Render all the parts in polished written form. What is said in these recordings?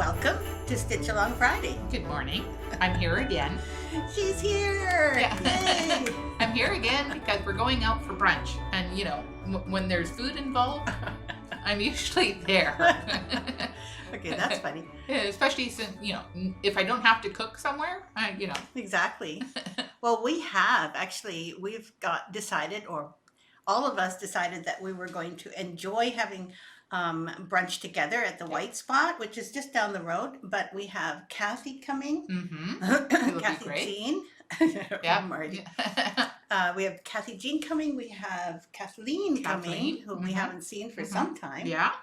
Welcome to Stitch Along Friday. Good morning. I'm here again. She's here! Yeah. Yay! I'm here again because we're going out for brunch. And, when there's food involved, I'm usually there. Okay, that's funny. Especially since, if I don't have to cook somewhere, Exactly. Well, we've decided, or all of us decided that we were going to enjoy having brunch together at the White Spot, which is just down the road. But we have Kathy coming. Mm-hmm. Kathy great. Jean. Yeah. Marty. We have Kathy Jean coming. We have Kathleen coming, who we haven't seen for some time. Yeah.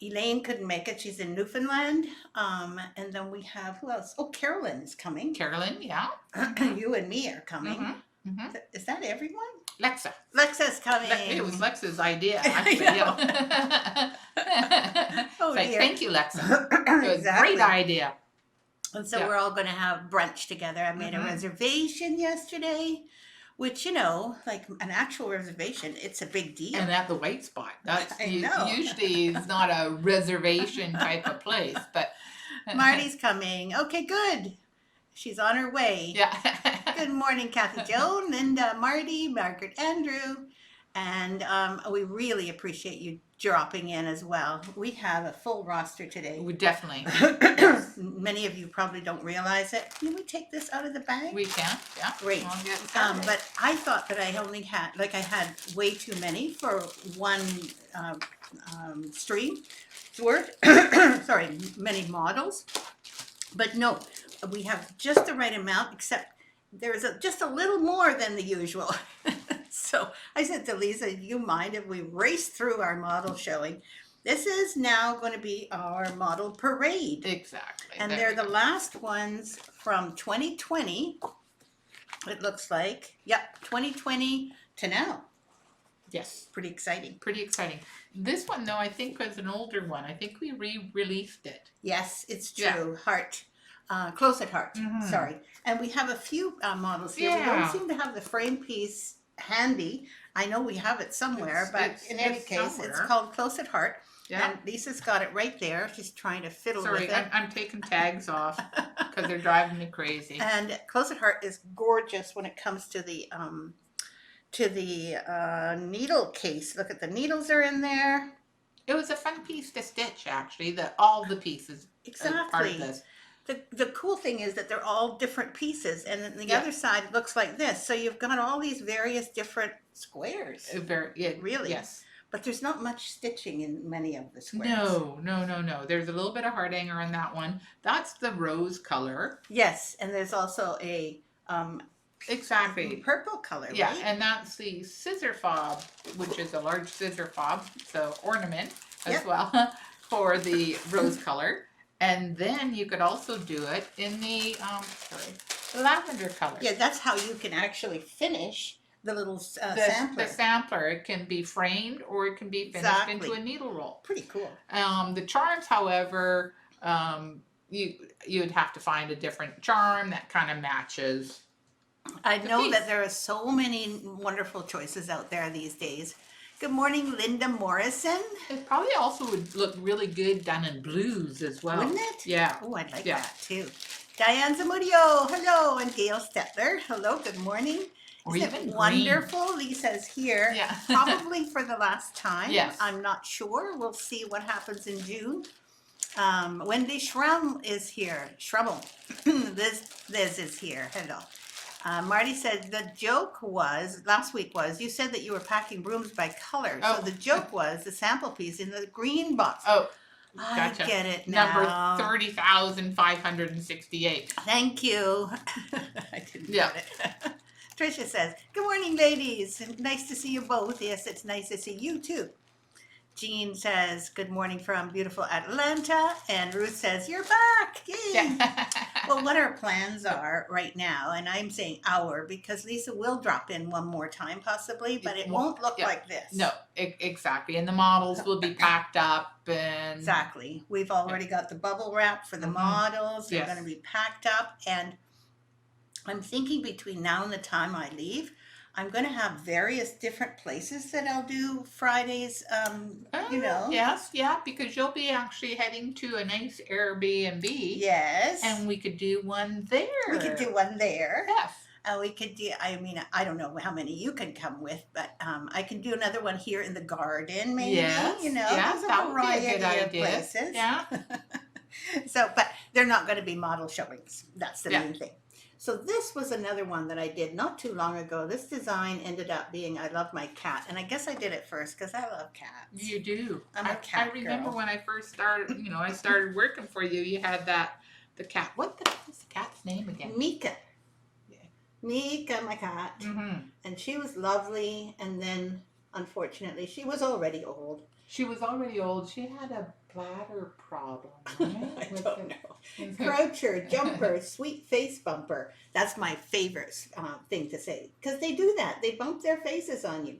Elaine couldn't make it. She's in Newfoundland. And then we have, who else? Oh, Carolyn is coming. Carolyn, yeah. You and me are coming. Mm-hmm. Is that everyone? Lexa. Lexa's coming. It was Lexa's idea, actually. Oh, dear. Thank you, Lexa. It was a great idea. And so we're all going to have brunch together. I made a reservation yesterday, which, like an actual reservation, it's a big deal. And at the White Spot. That's know. Usually it's not a reservation type of place, but Marty's coming. Okay, good. She's on her way. Yeah. Good morning, Kathy Joan, Linda, Marty, Margaret, Andrew. And we really appreciate you dropping in as well. We have a full roster today. We definitely. Many of you probably don't realize it. Can we take this out of the bag? We can, yeah. Great. But I thought that I only had, I had way too many for one stream. Word. Sorry, many models. But no, we have just the right amount, except there's just a little more than the usual. So I said to Lisa, do you mind if we race through our model showing? This is now going to be our model parade. Exactly. And they're the last ones from 2020. It looks like, 2020 to now. Yes. Pretty exciting. Pretty exciting. This one, though, I think was an older one. I think we re-released it. Yes, it's true. Heart. Close at heart. Sorry. And we have a few models here. We don't seem to have the frame piece handy. I know we have it somewhere, but in any case, somewhere. It's called Close at Heart. Yeah. And Lisa's got it right there. She's trying to fiddle with it. Sorry, I'm taking tags off because they're driving me crazy. And Close at Heart is gorgeous when it comes to the needle case. Look at the needles are in there. It was a fun piece to stitch, actually. All the pieces. Exactly. Part of this. The cool thing is that they're all different pieces, and then the other side looks like this. So you've got all these various different squares. Really? Yes. But there's not much stitching in many of the squares. No. There's a little bit of heart hanger on that one. That's the rose color. Yes, and there's also a exactly purple color. Yeah, right? and that's the scissor fob, which is a large scissor fob, so ornament as well for the rose color. And then you could also do it in the lavender color. Yeah, that's how you can actually finish the little sampler. The sampler, it can be framed or it can be finished into a needle roll. Pretty cool. The charms, however, you'd have to find a different charm that kind of matches. I know that there are so many wonderful choices out there these days. Good morning, Linda Morrison. It probably also would look really good done in blues as well. Wouldn't it? Yeah. Oh, I'd like that too. Diane Zamudio, hello, and Gail Stetler, hello, good morning. Isn't it wonderful? Lisa's here, probably for the last time. Yes. I'm not sure. We'll see what happens in June. Wendy Schrum is here. Schrummel. Liz is here. Hello. Marty said the joke last week was, you said that you were packing brooms by color. So the joke was the sample piece in the green box. Oh, gotcha. I get it now. Number 30,568. Thank you. I didn't get it. Tricia says, good morning, ladies. Nice to see you both. Yes, it's nice to see you too. Jean says, good morning from beautiful Atlanta. And Ruth says, you're back. Yay. Yeah. Well, what our plans are right now, and I'm saying because Lisa will drop in one more time possibly, but it won't look like this. No, exactly. And the models will be packed up. And exactly. We've already got the bubble wrap for the models. They're going to be packed up. And I'm thinking between now and the time I leave, I'm going to have various different places that I'll do Fridays, you know. Yes, yeah, because you'll be actually heading to a nice Airbnb. Yes. And we could do one there. We could do one there. Yes. And we could do, I mean, I don't know how many you can come with, but I can do another one here in the garden, maybe. Yes, You know, yes, there's a that would be a variety good of idea. places. Yeah. So, but they're not going to be model showings. That's the Yeah. main thing. So this was another one that I did not too long ago. This design ended up being I Love My Cat. And I guess I did it first because I love cats. You do. I'm a cat I remember girl. when I first started, you know, I started working for you, you had the cat. What's the cat's name again? Mika. Yeah. Mika, my cat. Mm-hmm. And she was lovely. And then, unfortunately, she was already old. She was already old. She had a bladder problem, right? I don't know. know. Croucher, jumper, sweet face bumper. That's my favorite thing to say. Because they do that. They bump their faces on you.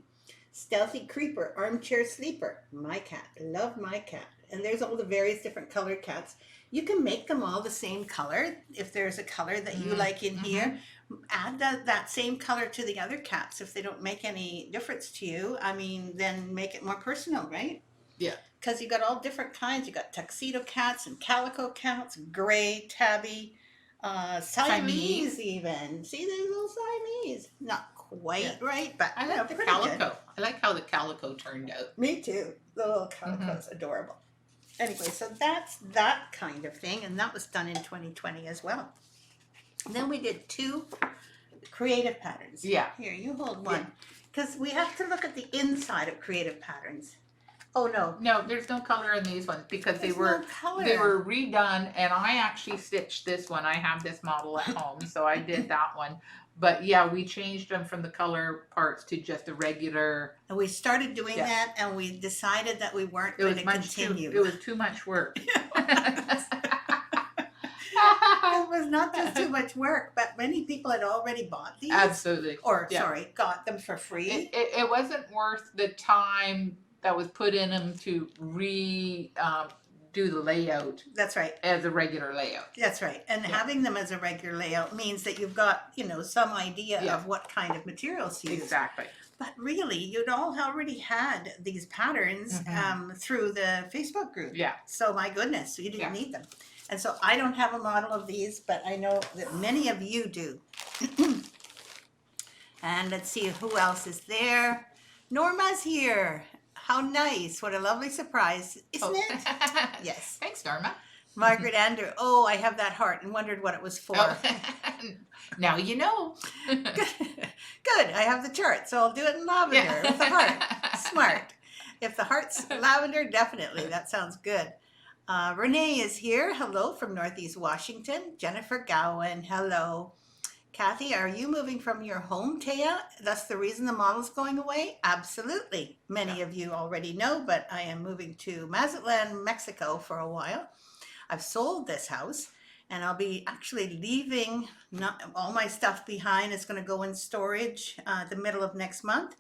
Stealthy creeper, armchair sleeper. My cat. Love my cat. And there's all the various different colored cats. You can make them all the same color. If there's a color that you like in here, add that same color to the other cats. If they don't make any difference to you, I mean, then make it more personal, right? Yeah. Because you got all different kinds. You got tuxedo cats and calico cats, gray, tabby, Siamese even. See, there's little Siamese. Not quite right, but I like the pretty calico. good. I like how the calico turned out. Me too. The little calico's adorable. Anyway, so that's that kind of thing, and that was done in 2020 as well. Then we did 2 creative patterns. Yeah. Here, you hold one. Because we have to look at the inside of creative patterns. Oh, no. No, there's no color in these ones because There's they were no color. they were redone, and I actually stitched this one. I have this model at home, so I did that one. But yeah, we changed them from the color parts to just a regular. And we started doing that, and we decided that we weren't It going was to much continue. too. It was too much work. It was not just too much work, but many people had already bought these. Absolutely. Or, Yeah. sorry, got them for free. It wasn't worth the time that was put in them to do the layout That's right. as a regular layout. That's right. And having them as a regular layout means that you've got, you know, some idea of what kind of materials to use. Exactly. But really, you'd all already had these patterns through the Facebook group. Yeah. So my goodness, you didn't need them. And so I don't have a model of these, but I know that many of you do. And let's see who else is there. Norma's here. How nice. What a lovely surprise, isn't it? Yes. Thanks, Norma. Margaret Andrew. Oh, I have that heart and wondered what it was for. Oh. Now you know. Good. I have the chart, so I'll do it in lavender with the heart. Smart. If the heart's lavender, definitely. That sounds good. Renee is here. Hello from Northeast Washington. Jennifer Gowan. Hello. Kathy, are you moving from your home, Thea? That's the reason the model's going away? Absolutely. Many of you already know, but I am moving to Mazatlan, Mexico for a while. I've sold this house, and I'll be actually leaving all my stuff behind. It's going to go in storage the middle of next month.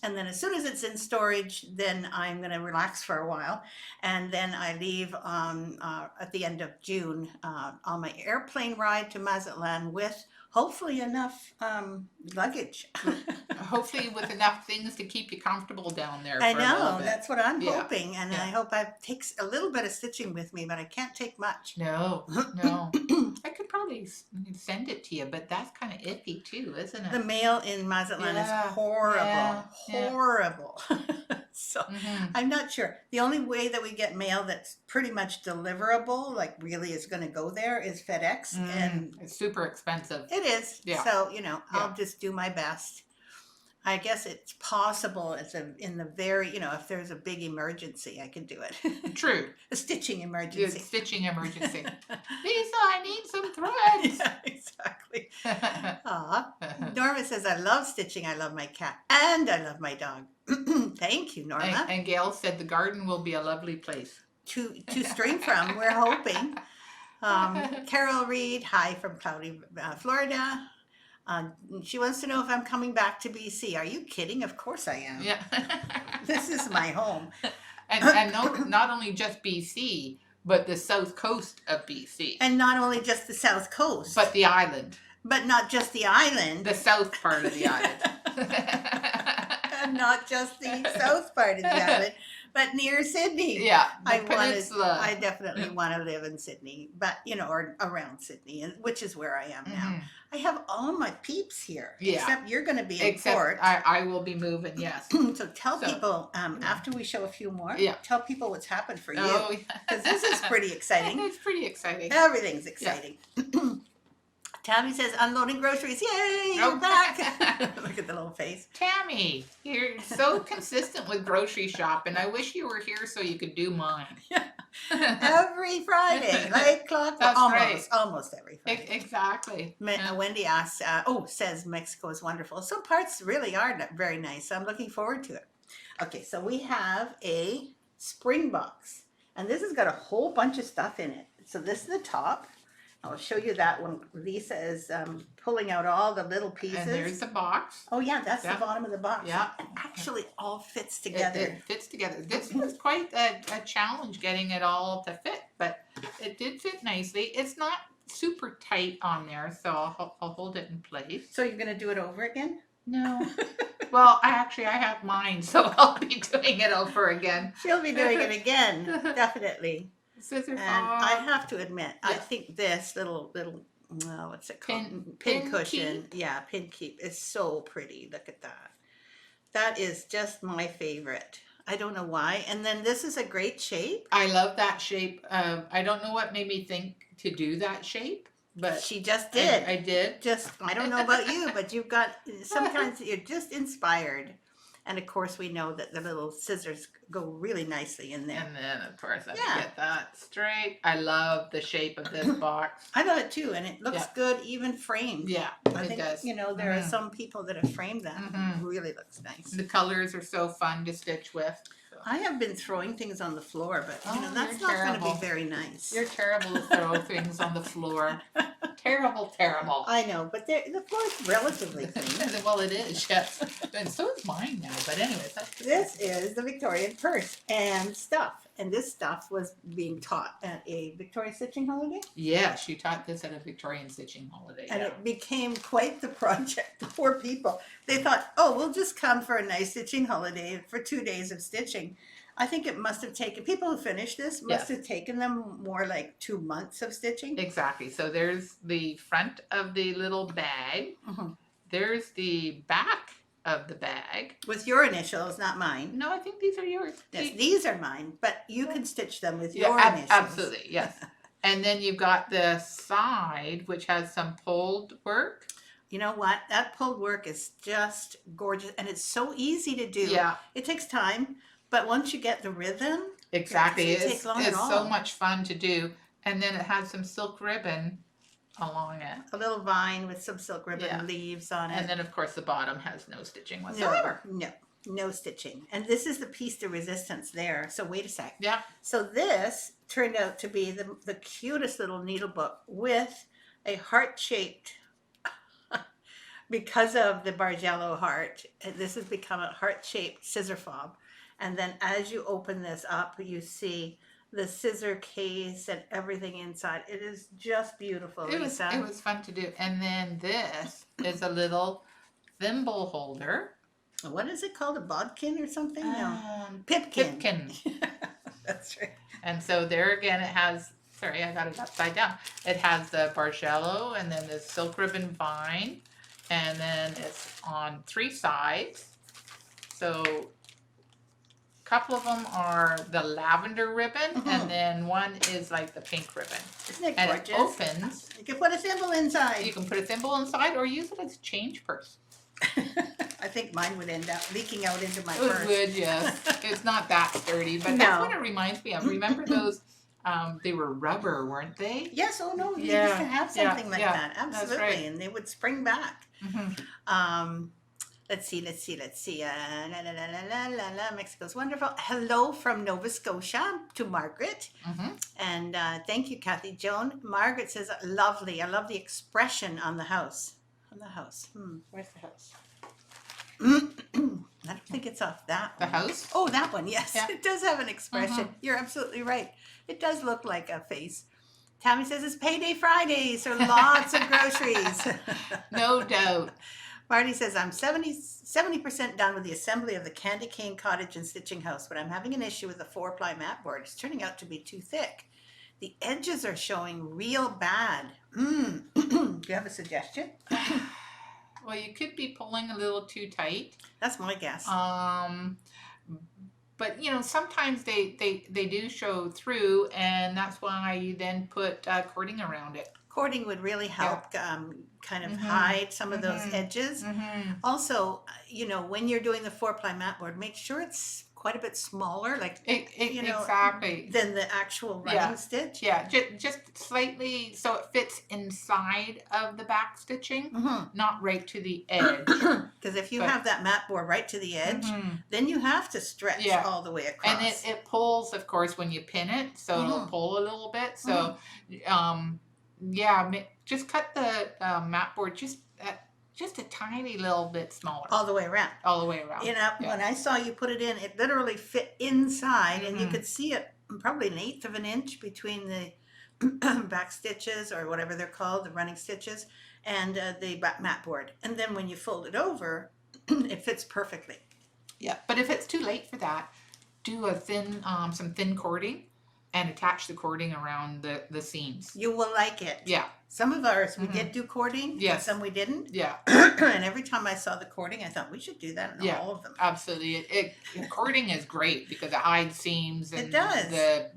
And then as soon as it's in storage, then I'm going to relax for a while. And then I leave at the end of June on my airplane ride to Mazatlan with hopefully enough luggage. Hopefully with enough things to keep you comfortable down there. I for a little know, bit. that's what I'm Yeah. hoping. And I hope I take a little bit of stitching with me, but I can't take much. No. I could probably send it to you, but that's kind of iffy too, isn't it? The mail in Mazatlan is horrible. Horrible. So I'm not sure. The only way that we get mail that's pretty much deliverable, like really is going to go there, is FedEx. And it's super expensive. it is. Yeah. So, you know, I'll just do my best. I guess it's possible in the very, you know, if there's a big emergency, I can do it. True. A stitching It's emergency. stitching emergency. Lisa, I need some threads. Yeah, exactly. Aw. Norma says, I love stitching. I love my cat. And I love my dog. Thank you, Norma. And Gail said the garden will be a lovely place. To string from, we're hoping. Carol Reed, hi from cloudy Florida. She wants to know if I'm coming back to BC. Are you kidding? Of course I am. Yeah. This is my home. And not only just BC, but the south coast of BC. And not only just the south coast. But the island. But not just the island. The south part of the island. And not just the south part of the island, but near Sydney. Yeah, the I peninsula. definitely want to live in Sydney, but or around Sydney, and which is where I am now. Mhm. I have all my peeps here, Yeah. except you're going to be in Except port. I will be moving, yes. So tell people after we show a few more. Yeah. Tell people what's happened for you, Oh, because this is pretty exciting. It's pretty exciting. Everything's exciting. Tammy says, unloading groceries. Yay, you're back. Look at the little face. Tammy, you're so consistent with grocery shopping. I wish you were here so you could do mine. Every Friday, like clockwork. That's right. Almost every Friday. Exactly. Wendy asks, says Mexico is wonderful. Some parts really are very nice. So I'm looking forward to it. Okay, so we have a spring box. And this has got a whole bunch of stuff in it. So this is the top. I'll show you that when Lisa is pulling out all the little pieces. And there's the box. Oh yeah, that's the bottom of the box. Yeah. It actually all fits together. It fits together. This was quite a challenge getting it all to fit, but it did fit nicely. It's not super tight on there, so I'll hold it in place. So you're going to do it over again? No. Well, I have mine, so I'll be doing it over again. She'll be doing it again, definitely. Scissor And fob. I have to admit, I think this little what's it called? Pin cushion. keep? Yeah, pin keep is so pretty. Look at that. That is just my favorite. I don't know why. And then this is a great shape. I love that shape. I don't know what made me think to do that shape, but She just did. I did. Just I don't know about you, but you've got sometimes you're just inspired. And of course, we know that the little scissors go really nicely in there. And then, of course, I Yeah. get that straight. I love the shape of this box. I love it too, and it looks Yeah. good even framed. Yeah, I it think does. there are some people that have framed that. Mhm. It really looks nice. The colors are so fun to stitch with. So. I have been throwing things on the floor, but Oh, that's you're not going to be terrible. very nice. You're terrible to throw things on the floor. Terrible, terrible. I know, but the floor is relatively clean. Well, it is, yes. And so is mine now. But anyways, This is the Victorian purse and stuff. And this stuff was being taught at a Victorian stitching holiday. yeah, she taught this at a Victorian stitching holiday. And Yeah. it became quite the project. Poor people. They thought, oh, we'll just come for a nice stitching holiday for 2 days of stitching. I think it must have taken, people who finished this must have taken them more like 2 months of stitching. Exactly. So there's the front of the little bag. Mhm. There's the back of the bag. With your initials, not mine. No, I think these are yours. Yes, these are mine, but you can stitch them with Yeah, your initials. absolutely, yes. And then you've got the side, which has some pulled work. You know what? That pulled work is just gorgeous, and it's so easy to do. Yeah, It takes time, but once you get the rhythm, exactly. It doesn't take long at It's so all. much fun to do. And then it has some silk ribbon along it. a little vine with some silk ribbon Yeah. leaves on it. And then, of course, the bottom has no stitching whatsoever. No stitching. And this is the piece de resistance there. So wait a sec. Yeah. So this turned out to be the cutest little needle book with a heart-shaped, because of the Bargello heart, this has become a heart-shaped scissor fob. And then as you open this up, you see the scissor case and everything inside. It is just beautiful, Lisa. It was fun to do. And then this is a little thimble holder. What is it called? A bodkin or something? No. Um, Pipkin. Pipkin. That's right. And so there again, it has, sorry, I got it upside down. It has the Bargello and then the silk ribbon vine. And then it's on 3 sides. So a couple of them are the lavender ribbon, and then one is like the pink ribbon. Isn't it And gorgeous? it opens. You can put a thimble inside. You can put a thimble inside or use it as a change purse. I think mine would end up leaking out into my It purse. would, yes. It's not that sturdy, but No. that's what it reminds me of. Remember those? They were rubber, weren't they? Yes, oh no, you Yeah, used to have yeah, something like yeah, that. that's Absolutely. right. And they would spring back. Mm-hmm. Let's see. La, la, la, la, la, la. Mexico's wonderful. Hello from Nova Scotia to Margaret. Mm-hmm. And thank you, Kathy Joan. Margaret says, lovely. I love the expression on the house. On the house. Where's the house? I don't think it's off that The one. house? Oh, that one. Yes. Yeah. It does have an expression. You're absolutely right. It does look like a face. Tammy says it's payday Friday, so lots of groceries. No doubt. Marty says, I'm 70% done with the assembly of the candy cane cottage and stitching house, but I'm having an issue with the 4-ply mat board. It's turning out to be too thick. The edges are showing real bad. Do you have a suggestion? Well, you could be pulling a little too tight. That's my guess. But you know, sometimes they do show through, and that's why you then put cording around it. Cording would really help kind of hide some of those edges. Also, you know, when you're doing the 4-ply mat board, make sure it's quite a bit smaller, like you know, exactly, than the actual running stitch. Yeah, just slightly so it fits inside of the back stitching, not right to the edge. Because if you have that mat board right to the edge, then you have to stretch all the way across. And it pulls, of course, when you pin it, so it'll pull a little bit. So, yeah, just cut the mat board just a tiny little bit smaller. All the way around. All the way around. You know, when I saw you put it in, it literally fit inside, and you could see it probably 1/8 of an inch between the back stitches, or whatever they're called, the running stitches, and the mat board. And then when you fold it over, it fits perfectly. Yeah, but if it's too late for that, do a thin, some thin cording, and attach the cording around the seams. You will like it. Yeah. Some of ours we did do cording, and some we didn't. Yeah. And every time I saw the cording, I thought we should do that in all of them. Absolutely. Cording is great because it hides seams and it does. The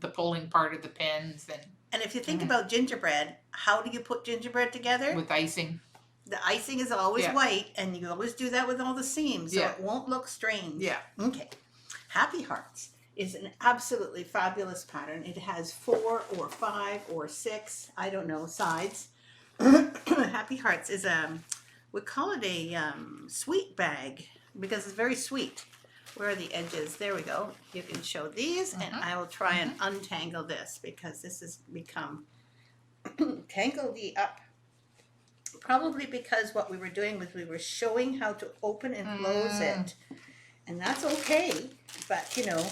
the pulling part of the pins and if you think about gingerbread, how do you put gingerbread together? With icing. The icing is always white, and you always do that with all the seams, so it won't look strange. Yeah. Okay. Happy Hearts is an absolutely fabulous pattern. It has 4 or 5 or 6, I don't know, sides. Happy Hearts is we call it a sweet bag because it's very sweet. Where are the edges? There we go. You can show these, and I will try and untangle this because this has become tangled up. Probably because what we were doing was we were showing how to open and close it. And that's okay, but you know,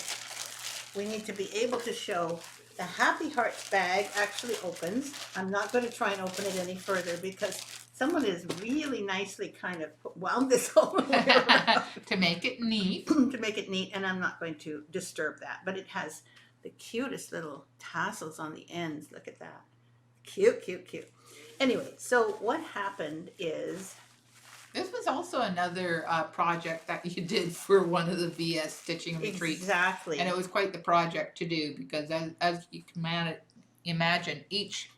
we need to be able to show the Happy Hearts bag actually opens. I'm not going to try and open it any further because someone has really nicely kind of wound this all the way around. To make it neat. To make it neat, and I'm not going to disturb that. But it has the cutest little tassels on the ends. Look at that. Cute, cute, cute. Anyway, so what happened is... This was also another project that you did for one of the VS stitching retreats. Exactly. And it was quite the project to do because as you can imagine, each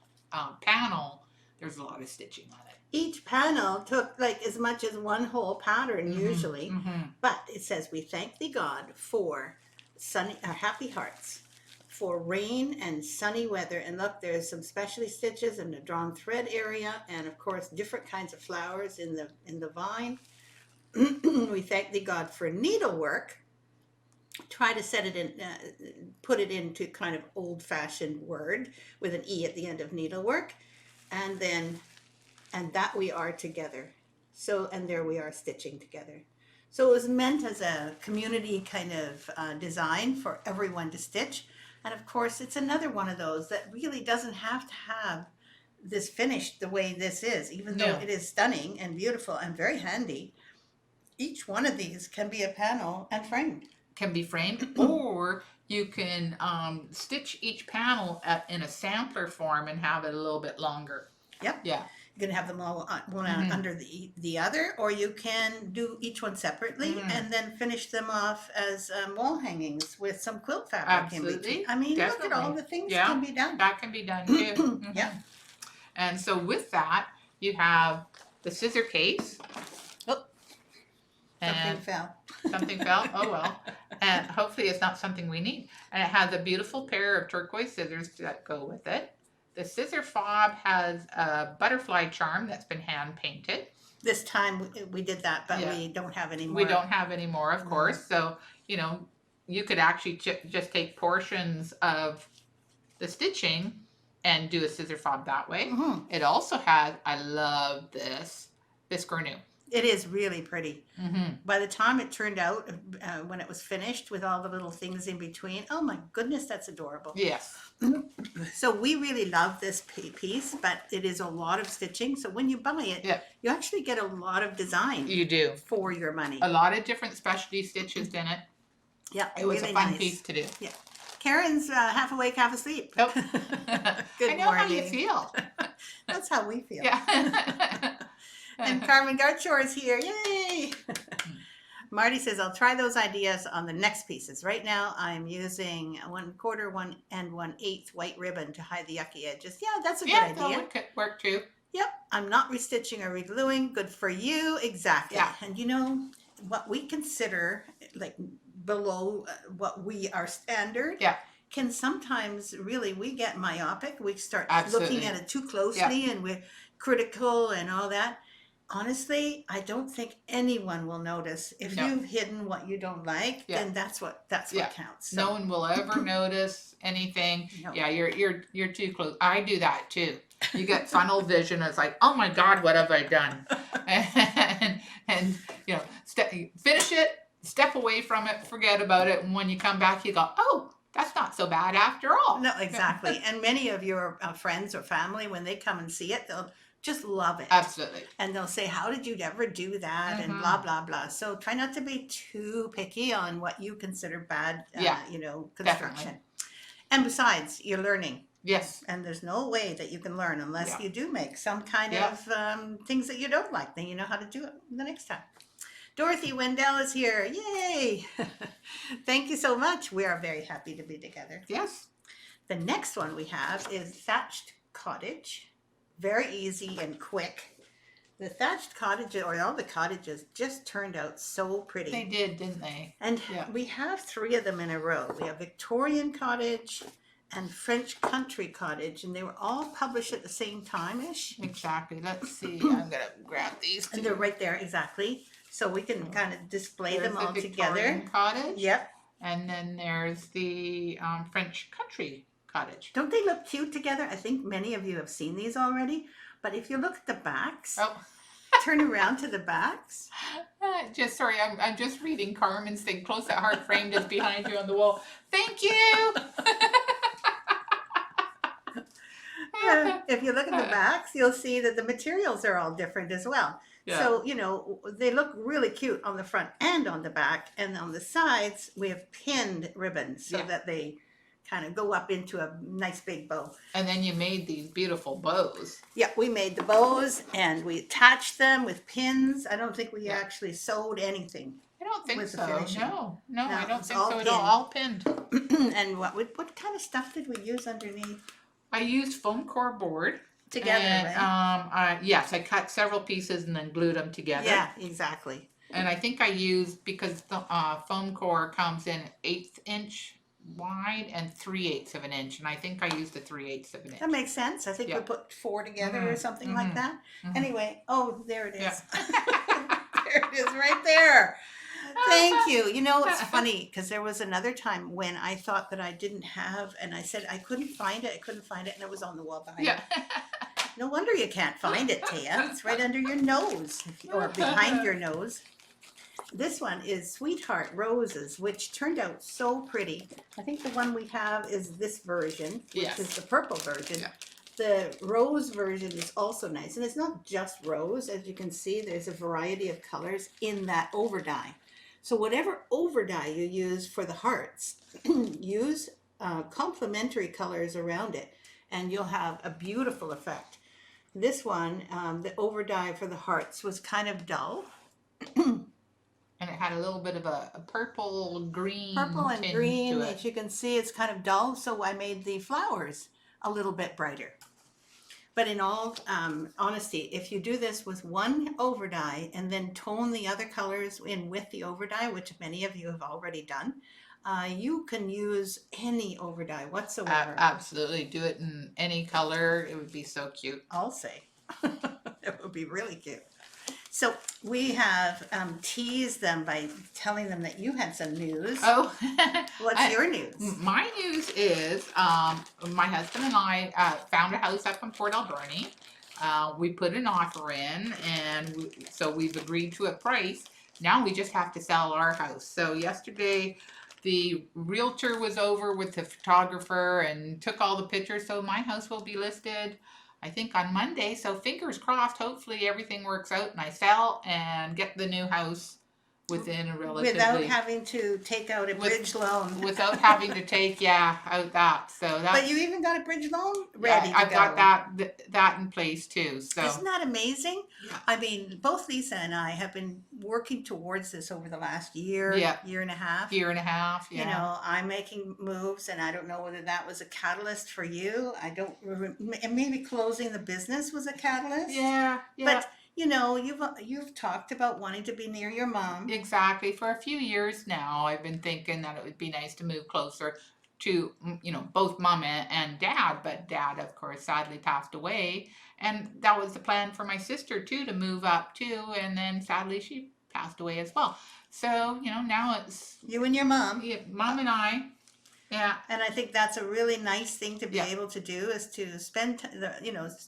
panel, there's a lot of stitching on it. Each panel took like as much as one whole pattern usually. But it says, we thank thee God for Happy Hearts, for rain and sunny weather. And look, there's some specialty stitches in the drawn thread area, and of course different kinds of flowers in the vine. We thank thee God for needlework. Try to set it in, put it into kind of old-fashioned word with an E at the end of needlework, and then that we are together. So, and there we are stitching together. So it was meant as a community kind of design for everyone to stitch. And of course, it's another one of those that really doesn't have to have this finished the way this is, even though it is stunning and beautiful and very handy. Each one of these can be a panel and framed. Can be framed, or you can stitch each panel in a sampler form and have it a little bit longer. Yep. Yeah. You can have them all one under the other, or you can do each one separately and then finish them off as wall hangings with some quilt fabric. Absolutely. In between. I mean, Definitely. look at all the things that can be done. That can be done too. Yeah. And so with that, you have the scissor case. Oh, something And fell. something fell. Oh well. And hopefully it's not something we need. And it has a beautiful pair of turquoise scissors that go with it. The scissor fob has a butterfly charm that's been hand painted. This time we did that, but we don't have any more. We don't have any more, of course. So, you know, you could actually just take portions of the stitching and do a scissor fob that way. It also has, I love this, Biscornu. It is really pretty. Mm-hmm. By the time it turned out, when it was finished with all the little things in between, oh my goodness, that's adorable. Yes. So we really love this piece, but it is a lot of stitching. So when you buy it, Yeah. you actually get a lot of design You do. for your money. A lot of different specialty stitches in it. Yeah, It was really a fun nice piece to do. Yeah. Karen's half awake, half asleep. Oh. Good I know morning. how you feel. That's how we feel. Yeah. And Carmen Garchor is here. Yay! Marty says, I'll try those ideas on the next pieces. Right now, I'm using 1/4, 1 1/8 white ribbon to hide the yucky edges. Yeah, that's a good idea. That would work too. Yep, I'm not restitching or regluing. Good for you. Exactly. Yeah. And you know, what we consider like below what we are standard Yeah. can sometimes really, we get myopic. We start Absolutely. looking at it too closely and we're critical and all that. Honestly, I don't think anyone will notice. If No. you've hidden what you don't like, Yeah. then that's what Yeah. counts. No one will ever notice anything. No. Yeah, you're too close. I do that too. You get funnel vision. It's like, oh my God, what have I done? and you know, finish it, step away from it, forget about it, and when you come back, you go, oh, that's not so bad after all. No, exactly. And many of your friends or family, when they come and see it, they'll just love it. Absolutely. And they'll say, how did you ever do that? And blah, blah, blah. So try not to be too picky on what you consider bad, construction. Definitely. And besides, you're learning. Yes. And there's no way that you can learn unless Yeah. you do make some kind Yeah. of things that you don't like. Then you know how to do it the next time. Dorothy Wendell is here. Yay! Thank you so much. We are very happy to be together. Yes. The next one we have is Thatched Cottage. Very easy and quick. The thatched cottage, or all the cottages, just turned out so pretty. They did, didn't they? And Yeah. we have 3 of them in a row. We have Victorian Cottage and French Country Cottage, and they were all published at the same time-ish. Exactly. Let's see. I'm gonna grab these And two. they're right there, exactly. So we can kind of display There's them the all Victorian together. Cottage. Yep. And then there's the French Country Cottage. Don't they look cute together? I think many of you have seen these already. But if you look at the backs, Oh. turn around to the backs. I'm just reading Carmen's thing. Close at heart framed is behind you on the wall. Thank you. If you look at the backs, you'll see that the materials are all different as well. Yeah. So, they look really cute on the front and on the back. And on the sides, we have pinned ribbons so Yeah. that they kind of go up into a nice big bow. And then you made these beautiful bows. Yeah, we made the bows and we attached them with pins. I don't think we actually sewed anything. I don't think With the so. finishing. No, No, I don't it's think all so at all. All pinned. And what kind of stuff did we use underneath? I used foam core board. Together, And, right? yes, I cut several pieces and then glued them together. Yeah, exactly. And I think I used, because the foam core comes in 1/8 inch wide and 3/8 of an inch, and I think I used a 3/8 of an inch. That makes sense. I think Yeah. we put 4 together or something like that. Mhm. Anyway, there it is. Yeah. There it is right there. Thank you. It's funny because there was another time when I thought that I didn't have, and I said I couldn't find it, and it was on the wall behind Yeah. me. No wonder you can't find it, Thea. It's right under your nose, or behind your nose. This one is Sweetheart Roses, which turned out so pretty. I think the one we have is this version, which Yes. is the purple version. Yeah. The rose version is also nice. And it's not just rose. As you can see, there's a variety of colors in that over dye. So whatever over dye you use for the hearts, use complementary colors around it, and you'll have a beautiful effect. This one, the over dye for the hearts was kind of dull. And it had a little bit of a purple green Purple and tinge green, to it. as you can see, it's kind of dull, so I made the flowers a little bit brighter. But in all honesty, if you do this with one over dye and then tone the other colors in with the over dye, which many of you have already done, you can use any over dye whatsoever. Absolutely. Do it in any color. It would be so cute. I'll say. It would be really cute. So we have teased them by telling them that you had some news. Oh. What's your news? My news is my husband and I found a house up in Port Alberni. We put an offer in, and so we've agreed to a price. Now we just have to sell our house. So yesterday, the realtor was over with the photographer and took all the pictures. So my house will be listed, I think, on Monday. So fingers crossed. Hopefully everything works out and I sell and get the new house within a relatively Without having to take out a bridge loan. without having to take out that. So that's, But you even got a bridge loan ready I've to got go. that in place too. So Isn't that amazing? yeah. I mean, both Lisa and I have been working towards this over the last year, Yeah. year and a half. Year and a half, yeah. You know, I'm making moves, and I don't know whether that was a catalyst for you. I don't. And maybe closing the business was a catalyst. Yeah, But you know, you've talked about wanting to be near your mom. exactly. For a few years now, I've been thinking that it would be nice to move closer to, both mom and dad. But dad, of course, sadly passed away, and that was the plan for my sister too, to move up too. And then sadly, she passed away as well. So now it's You and your mom. mom and I. Yeah. And I think that's a really nice thing to be Yeah. able to do, is to spend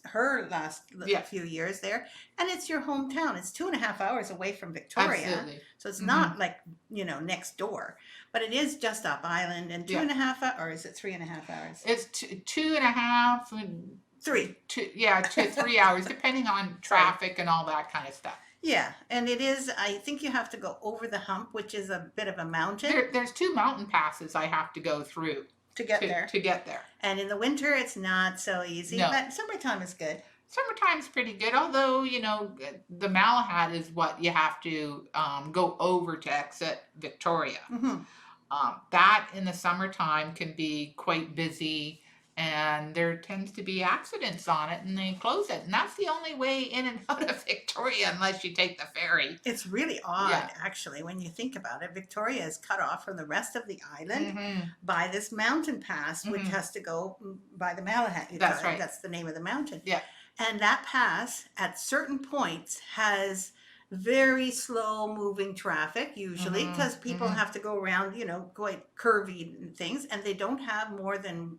her last Yeah. few years there. And it's your hometown. It's 2.5 hours away from Victoria. Absolutely. So it's not like, next door, but it is just up island, and 2.5 hours, or is it 3.5 hours? It's 2.5, 3. 3 hours, depending on traffic and all that kind of stuff. Yeah, and it is, I think you have to go over the hump, which is a bit of a mountain There's 2 mountain passes I have to go through to get there. to get there. And in the winter, it's not so easy, No. but summertime is good. Summertime's pretty good, although the Malahat is what you have to go over to exit Victoria. Hmm. That in the summertime can be quite busy, and there tends to be accidents on it, and they close it, and that's the only way in and out of Victoria unless you take the ferry. It's really odd, Yeah. actually, when you think about it. Victoria is cut off from the rest of the island Mm-hmm. by this mountain pass, which Mhm. has to go by the Malahat. That's right. That's the name of the mountain. Yeah. And that pass, at certain points, has very slow moving traffic, usually, Mhm, because people mhm. have to go around, quite curvy things, and they don't have more than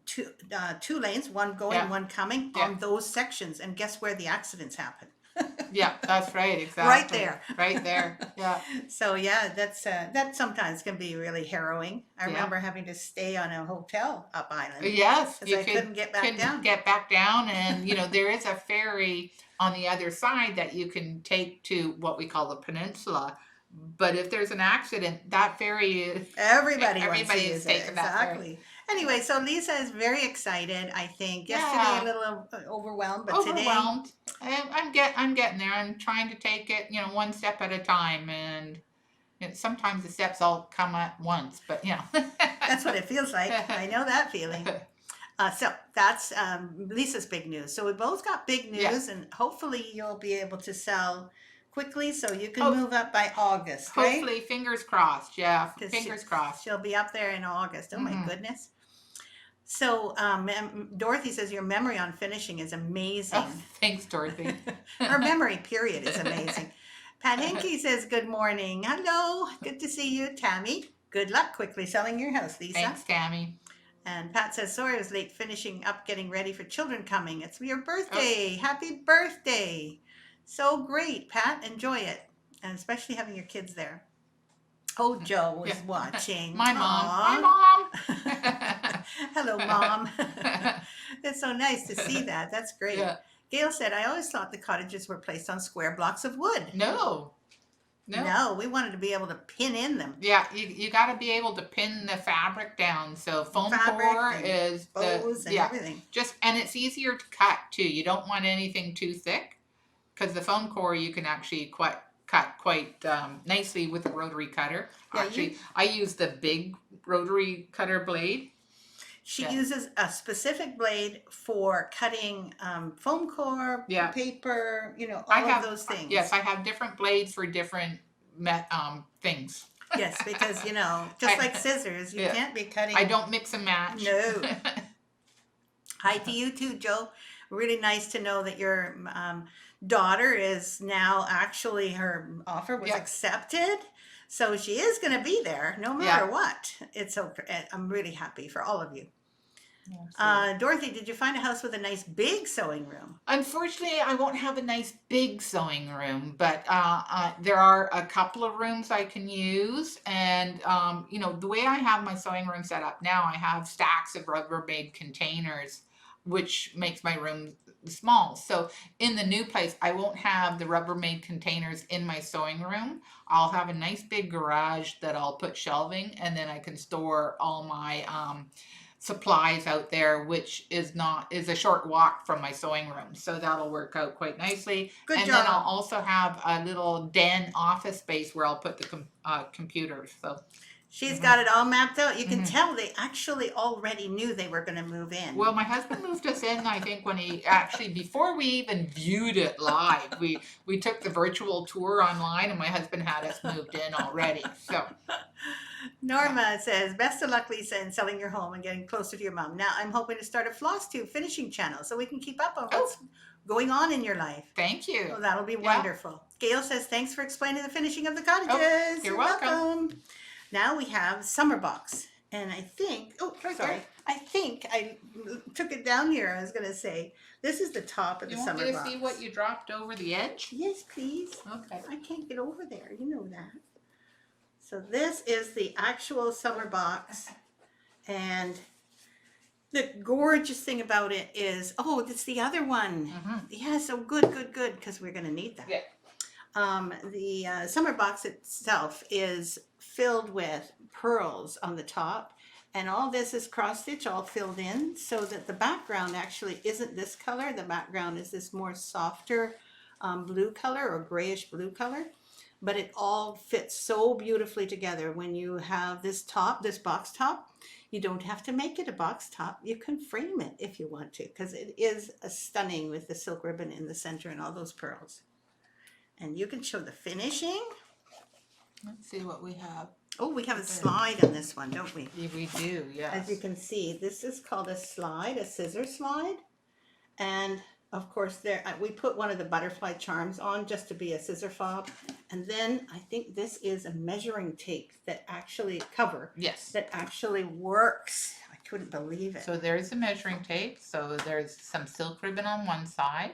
two lanes, one going, Yeah. one coming, Yeah. on those sections. And guess where the accidents happen? Yeah, that's right, exactly. Right there. Right there. Yeah. So yeah, that sometimes can be really harrowing. I Yeah. remember having to stay on a hotel up island Yes, because I couldn't get back down. get back down, and there is a ferry on the other side that you can take to what we call the peninsula. But if there's an accident, that ferry Everybody wants to everybody is use it. taking that ferry. Exactly. Anyway, so Lisa is very excited. I think Yeah. yesterday a little overwhelmed, but today, overwhelmed. I'm getting there. I'm trying to take it, one step at a time, and sometimes the steps all come at once. But that's what it feels like. I know that feeling. So that's Lisa's big news. So we both got big news, and hopefully you'll be able to sell quickly so you can move up by August, right? Hopefully, fingers crossed. Yeah, 'Cause fingers crossed. She'll be up there in August. Oh my Mhm. goodness. So Dorothy says your memory on finishing is amazing. Oh, thanks, Dorothy. Her memory period is amazing. Pat Henke says good morning. Hello, good to see you. Tammy, good luck quickly selling your house, Lisa. Thanks, Tammy. And Pat says, sorry I was late finishing up getting ready for children coming. It's your birthday. Happy birthday. So great, Pat. Enjoy it. And especially having your kids there. Oh, Joe was Yeah. watching. My mom. Aw. My mom. Hello, Mom. It's so nice to see that. That's great. Yeah. Gail said, I always thought the cottages were placed on square blocks of wood. No. No, we wanted to be able to pin in them. Yeah, you got to be able to pin the fabric down. So foam core and is bows and everything. and it's easier to cut too. You don't want anything too thick, because the foam core you can actually cut quite nicely with a rotary cutter. Yeah, Actually, I use the big rotary cutter blade. She Yeah. uses a specific blade for cutting foam core, Yeah. paper, I all have of those things. Yes, I have different blades for different things. Yes, because, just like scissors, you Yeah. can't be cutting. I don't mix and match. No. Hi to you too, Joe. Really nice to know that your daughter is now actually, her offer was Yeah. accepted. So she is going to be there no matter what. It's so, I'm really happy for all of you. Dorothy, did you find a house with a nice big sewing room? Unfortunately, I won't have a nice big sewing room, but there are a couple of rooms I can use. And, the way I have my sewing room set up now, I have stacks of Rubbermaid containers, which makes my room small. So in the new place, I won't have the Rubbermaid containers in my sewing room. I'll have a nice big garage that I'll put shelving, and then I can store all my supplies out there, which is a short walk from my sewing room, so that'll work out quite nicely. Good and job. Then I'll also have a little den office space where I'll put the computers. So she's got it all mapped out. You can tell they actually already knew they were going to move in. Well, my husband moved us in, I think, when he actually, before we even viewed it live, we took the virtual tour online, and my husband had us moved in already. So Norma says, best of luck, Lisa, in selling your home and getting closer to your mom. Now I'm hoping to start a floss tube finishing channel so we can keep up on what's going on in your life. Thank you. Well, that'll be wonderful. Gail says, thanks for explaining the finishing of the cottages. You're welcome. Now we have summer box. And I think, I think I took it down here. I was going to say, this is the top of the summer box. You want me to see what you dropped over the edge? Yes, please. Okay. I can't get over there. You know that. So this is the actual summer box, and the gorgeous thing about it is, it's the other one. Yeah, so good, because we're going to need that. Yeah. The summer box itself is filled with pearls on the top, and all this is cross stitch all filled in, so that the background actually isn't this color. The background is this more softer blue color, or grayish blue color. But it all fits so beautifully together. When you have this box top, you don't have to make it a box top. You can frame it if you want to, because it is stunning with the silk ribbon in the center and all those pearls. And you can show the finishing. Let's see what we have. Oh, we have a slide on this one, don't we? We do, yes. As you can see, this is called a slide, a scissor slide. And of course, there we put one of the butterfly charms on just to be a scissor fob, and then I think this is a measuring tape that actually that actually works. I couldn't believe it. So there's the measuring tape. So there's some silk ribbon on one side,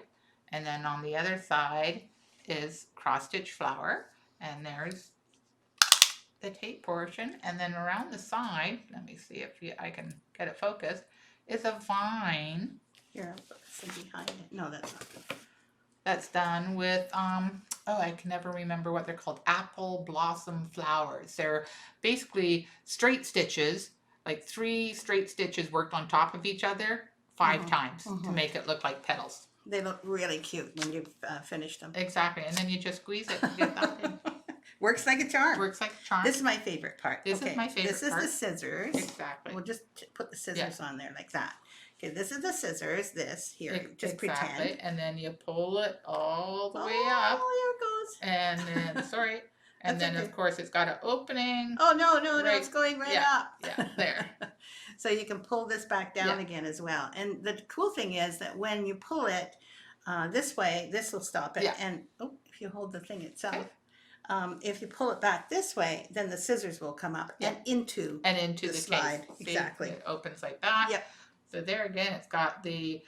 and then on the other side is cross stitch flower, and there's the tape portion, and then around the side, let me see if I can get it focused, is a vine. Here, I'll put some behind it. No, that's not good. That's done with, I can never remember what they're called, apple blossom flowers. They're basically straight stitches, like 3 straight stitches worked on top of each other 5 times to make it look like petals. They look really cute when you've finished them. Exactly, and then you just squeeze it and get that in. Works like a charm. Works like a charm. This is my favorite part. This is my favorite part. This is the scissors. Exactly. We'll just put the scissors on there like that. Okay, this is the scissors. This here, just pretend. And then you pull it all the way up. Oh, here it goes. And then, and then of course it's got an opening. Oh, no, it's going right up. Yeah, there. So you can pull this back down again as well. And the cool thing is that when you pull it this way, this will stop it. Yeah. And if you hold the thing itself, if you pull it back this way, then the scissors will come up and into the slide. case. Exactly. See, it opens like that. Yep. So there again, it's got the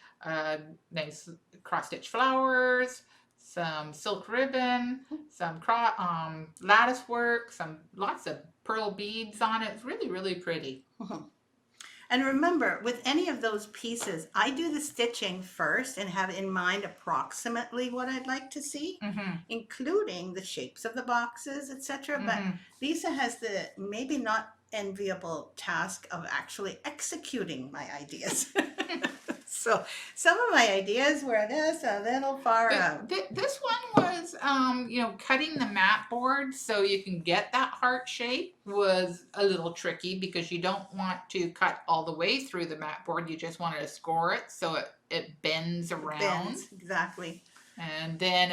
nice cross-stitch flowers, some silk ribbon, some lattice work, lots of pearl beads on it. It's really, really pretty. And remember, with any of those pieces, I do the stitching first and have in mind approximately what I'd like to see, including the shapes of the boxes, etc. But Lisa has the maybe not enviable task of actually executing my ideas. So some of my ideas were just a little far out. This one was, cutting the mat board so you can get that heart shape was a little tricky, because you don't want to cut all the way through the mat board. You just wanted to score it so it bends around. Bends, exactly. And then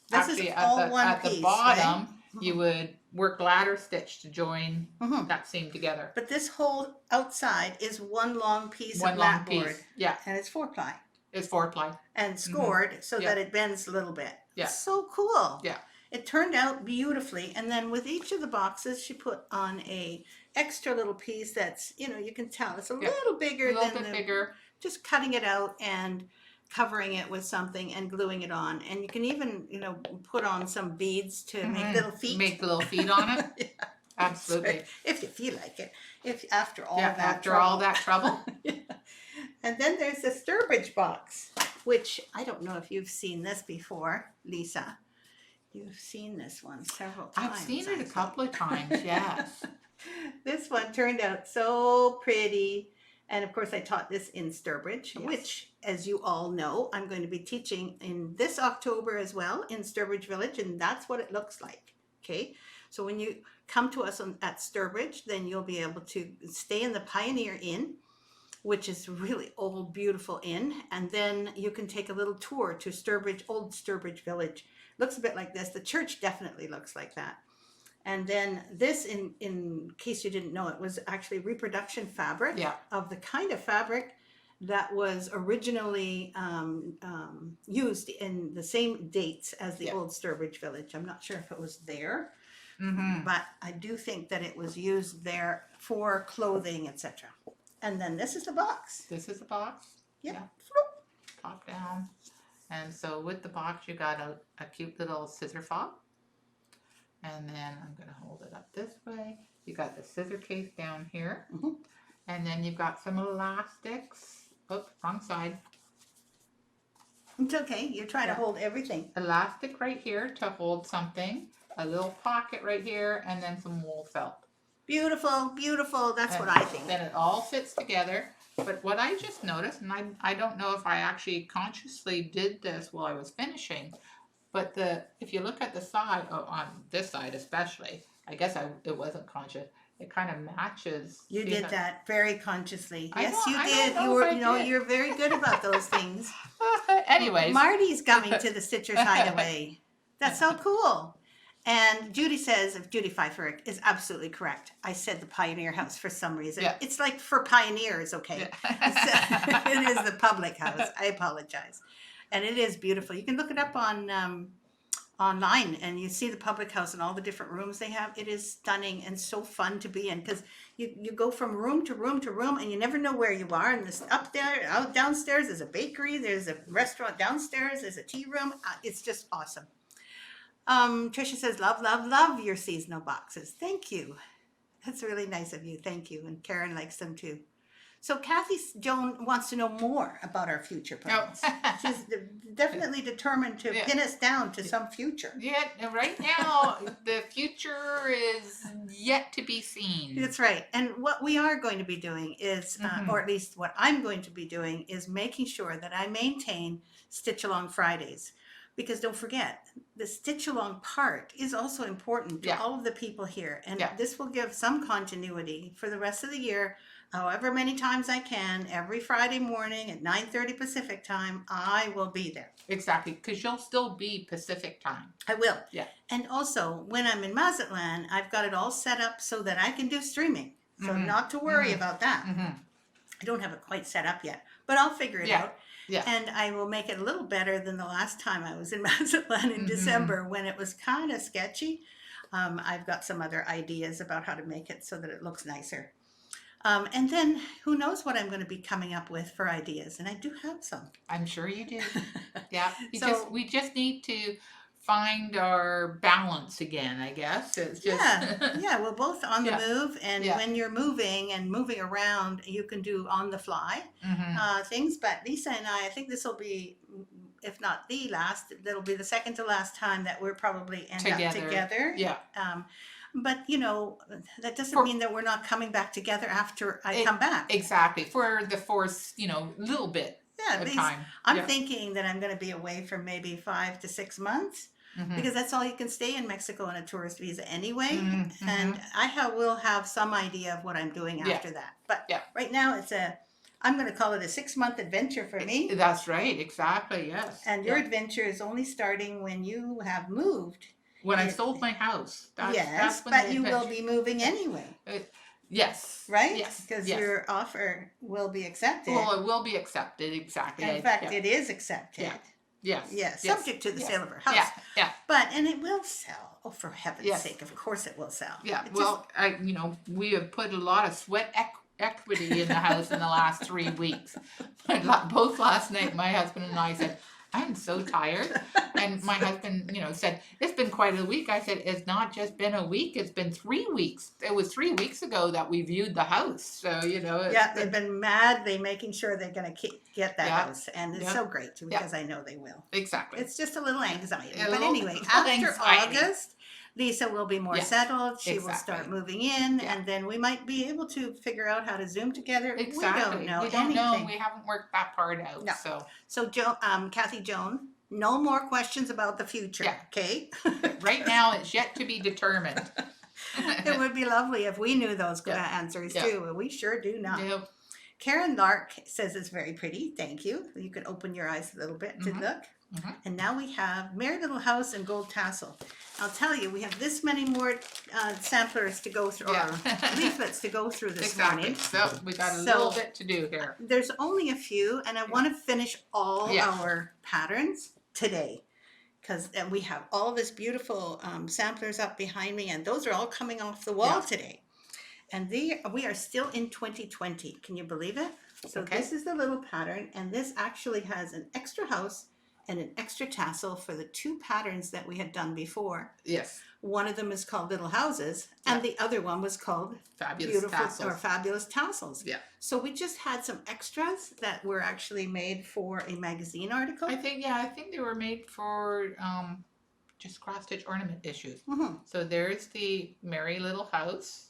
this is all at piece, the bottom, right? You would work ladder stitch to join that seam together. But this whole outside is one long piece of mat board. Yeah. And it's 4-ply. It's 4-ply. And scored so that it bends a little bit. Yeah. It's so cool. Yeah. it turned out beautifully. And then with each of the boxes, she put on a extra little piece that's, you can tell it's a little bigger A little than bit bigger. just cutting it out and covering it with something and gluing it on. And you can even, put on some beads to make little feet. Make little feet on it. Yeah, Absolutely. if you feel like it. If after all all that trouble. Yeah. And then there's the Sturbridge box, which I don't know if you've seen this before, Lisa. You've seen this one several times. I've seen it a couple of times, yes. This one turned out so pretty. And of course, I taught this in Sturbridge, which, as you all know, I'm going to be teaching in this October as well in Sturbridge Village, and that's what it looks like. Okay, so when you come to us at Sturbridge, then you'll be able to stay in the Pioneer Inn, which is a really old, beautiful inn, and then you can take a little tour to old Sturbridge Village. Looks a bit like this. The church definitely looks like that. And then this, in case you didn't know, it was actually reproduction fabric of the kind of fabric that was originally used in the same dates as the old Sturbridge Village. I'm not sure if it was there, but I do think that it was used there for clothing, etc. And then this is the box. This is the box. Yeah. Pop down. And so with the box, you got a cute little scissor fob. And then I'm going to hold it up this way. You got the scissor case down here. And then you've got some elastics. Oops, wrong side. It's okay. You're trying to hold everything. Elastic right here to hold something. A little pocket right here. And then some wool felt. Beautiful, beautiful. That's what I think. Then it all fits together. But what I just noticed, and I don't know if I actually consciously did this while I was finishing, but if you look at the side, on this side especially, I guess it wasn't conscious. It kind of matches. You did that very consciously. Yes, you did. Did. You're very good about those things. Anyways, Marty's coming to the Stitchers Hideaway. That's so cool. And Judy says, if Judy Pfeiffer is absolutely correct. I said the Pioneer House for some reason. Yeah. It's like for pioneers, okay? It is the public house. I apologize. And it is beautiful. You can look it up on online and you see the public house and all the different rooms they have. It is stunning and so fun to be in because you go from room to room to room and you never know where you are. And this up there, out downstairs, there's a bakery, there's a restaurant downstairs, there's a tea room. It's just awesome. Tricia says, love, love, love your seasonal boxes. Thank you. That's really nice of you. Thank you. And Karen likes them too. So Kathy Joan wants to know more about our future plans. She's definitely determined to pin us down to some future. Yeah, right now the future is yet to be seen. That's right. And what we are going to be doing is, or at least what I'm going to be doing, is making sure that I maintain Stitch Along Fridays. Because don't forget, the Stitch Along part is also important to all of the people here. And this will give some continuity for the rest of the year. However many times I can, every Friday morning at 9:30 Pacific time, I will be there. Exactly, because you'll still be Pacific time. I will. Yeah. And also, when I'm in Mazatlan, I've got it all set up so that I can do streaming. So not to worry about that. I don't have it quite set up yet, but I'll figure it out. Yeah. And I will make it a little better than the last time I was in Mazatlan in December when it was kind of sketchy. I've got some other ideas about how to make it so that it looks nicer. And then who knows what I'm going to be coming up with for ideas. And I do have some. I'm sure you do. Yeah. We just need to find our balance again, I guess. It's just yeah, we're both on the move, and when you're moving and moving around, you can do on the fly things. But Lisa and I think this will be, if not the last, that'll be the second to last time that we're probably end up together. Yeah. But that doesn't mean that we're not coming back together after I come back. Exactly, for the little bit of time. I'm thinking that I'm going to be away for maybe 5 to 6 months. Because that's all you can stay in Mexico on a tourist visa anyway. And I will have some idea of what I'm doing after that. But right now I'm going to call it a 6-month adventure for me. That's right. Exactly. Yes. And your adventure is only starting when you have moved. When I sold my house. That's when you will be moving anyway. Yes. Right? Yes. Because your offer will be accepted. Well, it will be accepted. Exactly. In fact, it is accepted. Yes. Yes, Yes. subject to the Yes. sale of her house. Yeah. Yeah. But, and it will sell. Oh, for heaven's Yes. sake, of course it will sell. Yeah. It Well, we have put a lot of sweat equity in the house in the last 3 weeks. Both last night, my husband and I said, I'm so tired. And my husband, said, it's been quite a week. I said, it's not just been a week, it's been 3 weeks. It was 3 weeks ago that we viewed the house. So, they've been madly making sure they're going to get that Yeah. house. And it's Yeah. so great because I know they will. Exactly. It's just a little anxiety. A But little anyway, after anxiety. August, Lisa will be more Yes, settled. She will exactly. start moving in, Yeah. and then we might be able to figure out how to Zoom together. Exactly. We don't know We don't anything. know. We haven't worked that part out. No. So, Kathy Joan, no more questions about the future, Yeah. okay? Right now, it's yet to be determined. It would be lovely if we knew those Yeah. answers Yeah. too. We sure do not. Yep. Karen Lark says it's very pretty. Thank you. You can open your eyes a little bit to Mhm. look. Mhm. And now we have Merry Little House and Gold Tassel. I'll tell you, we have this many more samplers to go through, Yeah. or leaflets to go through this Exactly. morning. So we got a So- little bit to do here. There's only a few, and I want to finish all Yeah. our patterns today. Because we have all this beautiful samplers up behind me, and those are all coming off the wall Yeah. today. And we are still in 2020. Can you believe it? So Okay. this is the little pattern, and this actually has an extra house and an extra tassel for the two patterns that we had done before. Yes. One of them is called Little Houses, and the other one was called Fabulous tassels. Fabulous Tassels. Yeah. So we just had some extras that were actually made for a magazine article. I think they were made for just cross stitch ornament issues. Mm-hmm. So there's the Merry Little House.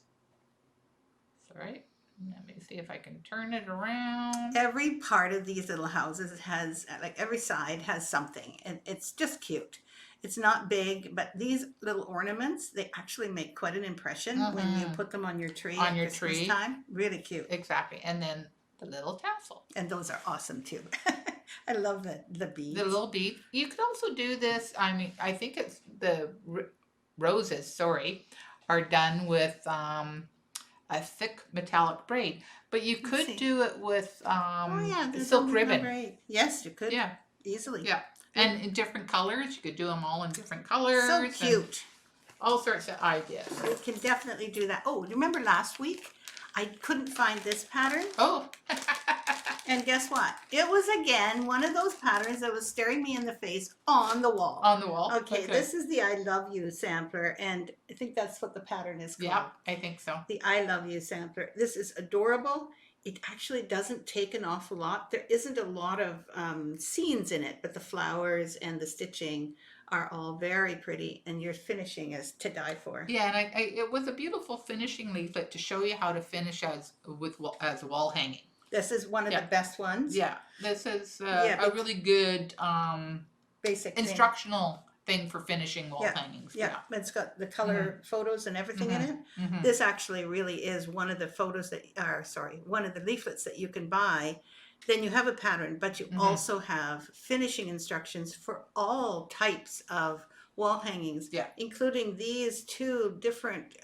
Sorry. Let me see if I can turn it around. Every part of these little houses has, like every side has something, and it's just cute. It's not big, but these little ornaments, they actually make quite an impression when you put them on your tree On at your Christmas tree. time. Really cute. Exactly. And then the little tassel. And those are awesome too. I love the beads. The little bead. You could also do this. I mean, I think it's the roses, are done with a thick metallic braid. But you could see. do it with there's silk only ribbon. number 8. Yes, you could. Yeah. Easily. Yeah. And in different colors. You could do them all in different colors. So and cute. all sorts of ideas. You can definitely do that. Oh, remember last week? I couldn't find this pattern. Oh. And guess what? It was again one of those patterns that was staring me in the face on the wall. On the wall. Okay, this is the I Love You sampler, and I think that's what the pattern is called. Yeah, I think so. The I Love You sampler. This is adorable. It actually doesn't take an awful lot. There isn't a lot of scenes in it, but the flowers and the stitching are all very pretty, and your finishing is to die for. Yeah, and it was a beautiful finishing leaflet to show you how to finish as wall hanging. This is one of the best ones. Yeah, this is a really good basic instructional thing for finishing wall hangings. Yeah, it's got the color photos and everything in it. Mm-hmm. This actually really is one of the one of the leaflets that you can buy. Then you have a pattern, but you also have finishing instructions for all types of wall hangings, including these two different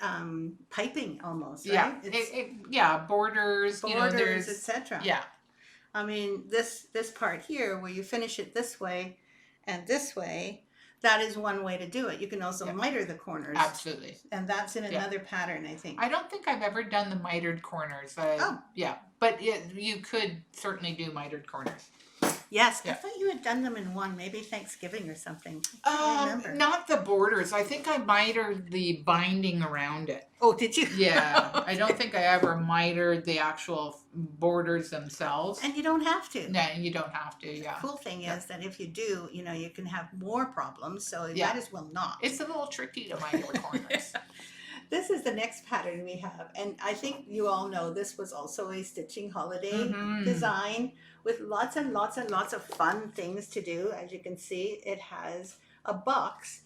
piping almost, right? Borders, borders, etc. Yeah. I mean, this part here where you finish it this way and this way, that is one way to do it. You can also miter the corners. Absolutely. And that's in another pattern, I think. I don't think I've ever done the mitered corners. Yeah, but you could certainly do mitered corners. Yes, I thought you had done them in one, maybe Thanksgiving or something. I remember. Not the borders. I think I mitered the binding around it. Oh, did you? Yeah, I don't think I ever mitered the actual borders themselves. And you don't have to. No, you don't have to, The cool thing is that if you do, you can have more problems, so you might as well not. It's a little tricky to miter the corners. This is the next pattern we have, and I think you all know this was also a stitching holiday design with lots and lots and lots of fun things to do. As you can see, it has a box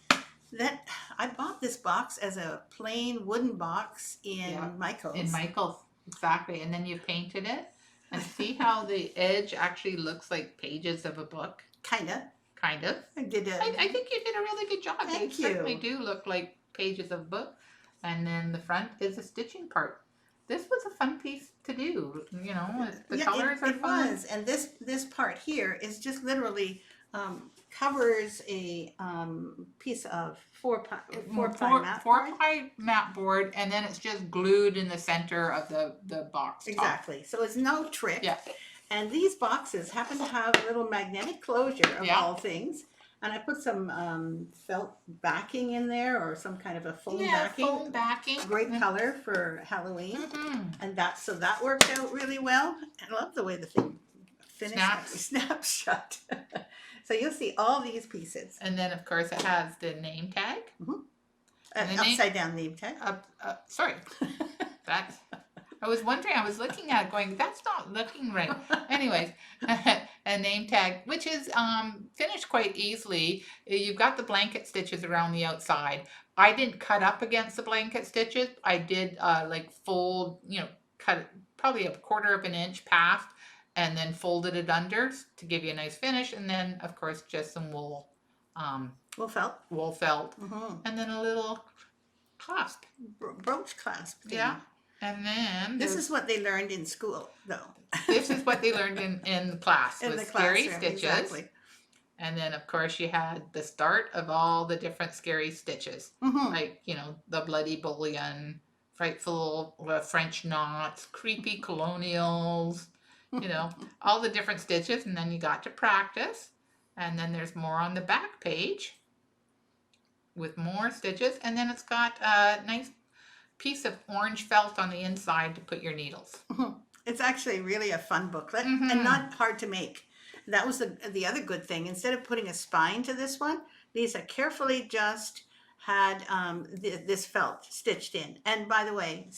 that I bought this box as a plain wooden box in Michael's. In Michael's, exactly. And then you painted it, and see how the edge actually looks like pages of a book. Kind of. I think you did a really good job. They certainly do look like pages of a book. And then the front is a stitching part. This was a fun piece to do. The colors are fun. It was, and this part here is just literally covers a piece of four ply mat four board. ply mat board, and then it's just glued in the center of the box top. Exactly. So it's no trick. Yeah. And these boxes happen to have a little magnetic closure of all things. And I put some felt backing in there, or some kind of a foam backing. Foam backing. Great color for Halloween. And that worked out really well. I love the way the thing snaps shut. So you'll see all these pieces. And then, of course, it has the name tag. Upside down name tag. Sorry. That's... I was wondering, I was looking at it going, that's not looking right. Anyways, a name tag, which is finished quite easily. You've got the blanket stitches around the outside. I didn't cut up against the blanket stitches. I did like fold, cut probably 1/4 of an inch past, and then folded it under to give you a nice finish. And then, of course, just some wool. Wool felt. And then a little clasp. Brooch clasp thing. Yeah. And then this is what they learned in school, though. This is what they learned in class. In with the scary classroom, stitches. exactly. And then, of course, you had the start of all the different scary stitches. Like, the bloody bullion, frightful French knots, creepy colonials, all the different stitches. And then you got to practice. And then there's more on the back page with more stitches. And then it's got a nice piece of orange felt on the inside to put your needles. It's actually really a fun booklet and not hard to make. That was the other good thing. Instead of putting a spine to this one, Lisa carefully just had this felt stitched in. And by the way,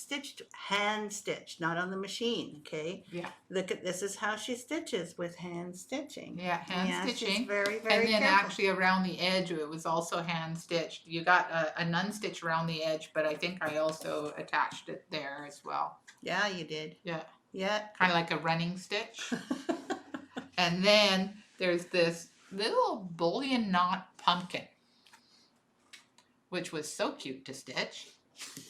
hand stitched, not on the machine, okay? Yeah. Look at, this is how she stitches with hand stitching. Yeah, hand stitching. She's very, very And then careful. actually around the edge, it was also hand stitched. You got a nun stitch around the edge, but I think I also attached it there as well. Yeah, you did. Yeah. Yeah. Kind of like a running stitch. And then there's this little bullion knot pumpkin, which was so cute to stitch.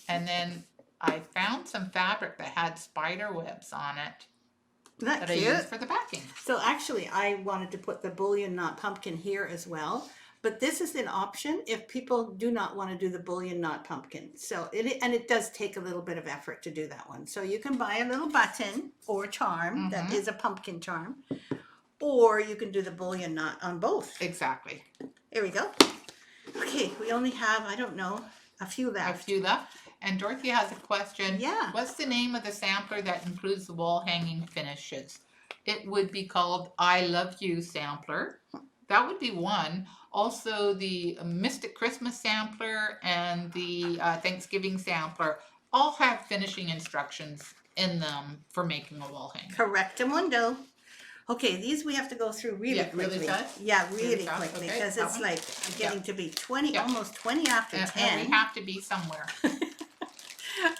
And then I found some fabric that had spider webs on it that cute? I used for the backing. So actually, I wanted to put the bullion knot pumpkin here as well. But this is an option if people do not want to do the bullion knot pumpkin. So it does take a little bit of effort to do that one. So you can buy a little button or charm that is a pumpkin charm, or you can do the bullion knot on both. Exactly. Here we go. Okay, we only have, I don't know, a few left. A few left. And Dorothy has a question. Yeah. What's the name of the sampler that includes the wall hanging finishes? It would be called I Love You Sampler. That would be one. Also, the Mystic Christmas Sampler and the Thanksgiving Sampler all have finishing instructions in them for making a wall hanger. Correctamundo. Okay, these we have to go through really quickly. Really fast? Yeah, really fast, quickly, okay, because that it's one? like getting to be 20, almost 20 after 10. And we have to be somewhere.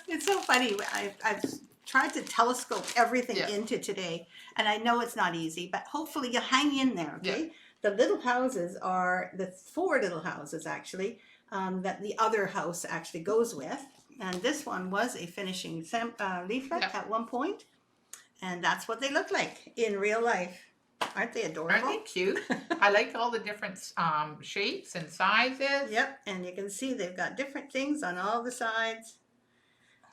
It's so funny. I've tried to telescope everything into today, and I know it's not easy, but hopefully you'll hang in there, okay? Yeah. The little houses are the 4 little houses, actually, that the other house actually goes with. And this one was a finishing leaflet at one point. And that's what they look like in real life. Aren't they adorable? Aren't they cute? I like all the different shapes and sizes. Yep, and you can see they've got different things on all the sides.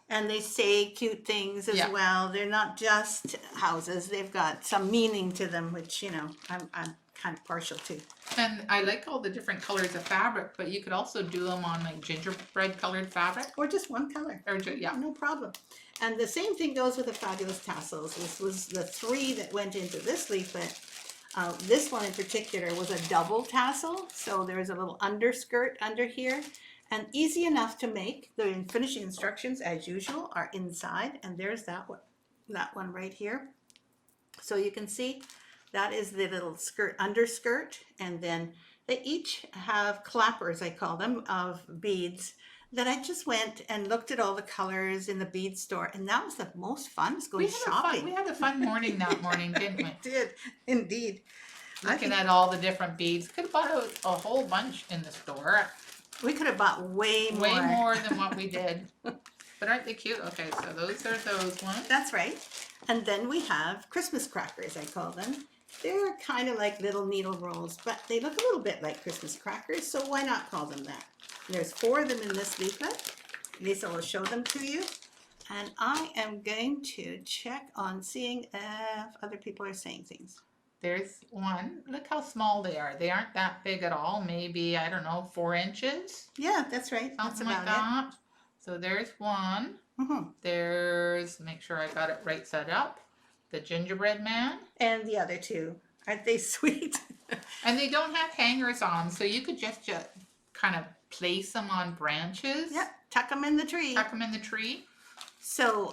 And they say cute things as well. They're not just houses. They've got some meaning to them, which, you know, I'm kind of partial to. And I like all the different colors of fabric, but you could also do them on like gingerbread colored fabric. Or just one color. Or no problem. And the same thing goes with the fabulous tassels. This was the 3 that went into this leaflet. This one in particular was a double tassel. So there's a little underskirt under here. And easy enough to make. The finishing instructions, as usual, are inside. And there's that one right here. So you can see that is the little underskirt. And then they each have clappers, I call them, of beads that I just went and looked at all the colors in the bead store. And that was the most fun, was going shopping. We had a fun morning that morning, didn't we? We did, indeed. Looking at all the different beads. Could have bought a whole bunch in the store. We could have bought way more. Way more than what we did. But aren't they cute? Okay, so those are those ones. That's right. And then we have Christmas crackers, I call them. They're kind of like little needle rolls, but they look a little bit like Christmas crackers, so why not call them that? There's 4 of them in this leaflet. Lisa will show them to you. And I am going to check on seeing if other people are saying things. There's one. Look how small they are. They aren't that big at all. Maybe, I don't know, 4 inches? Yeah, that's right. That's Something like about that. So there's one. it. There's, make sure I got it right set up, the gingerbread man. And the other 2. Aren't they sweet? And they don't have hangers on, so you could just kind of place them on branches. Yep, tuck them in the tree. Tuck them in the tree. So,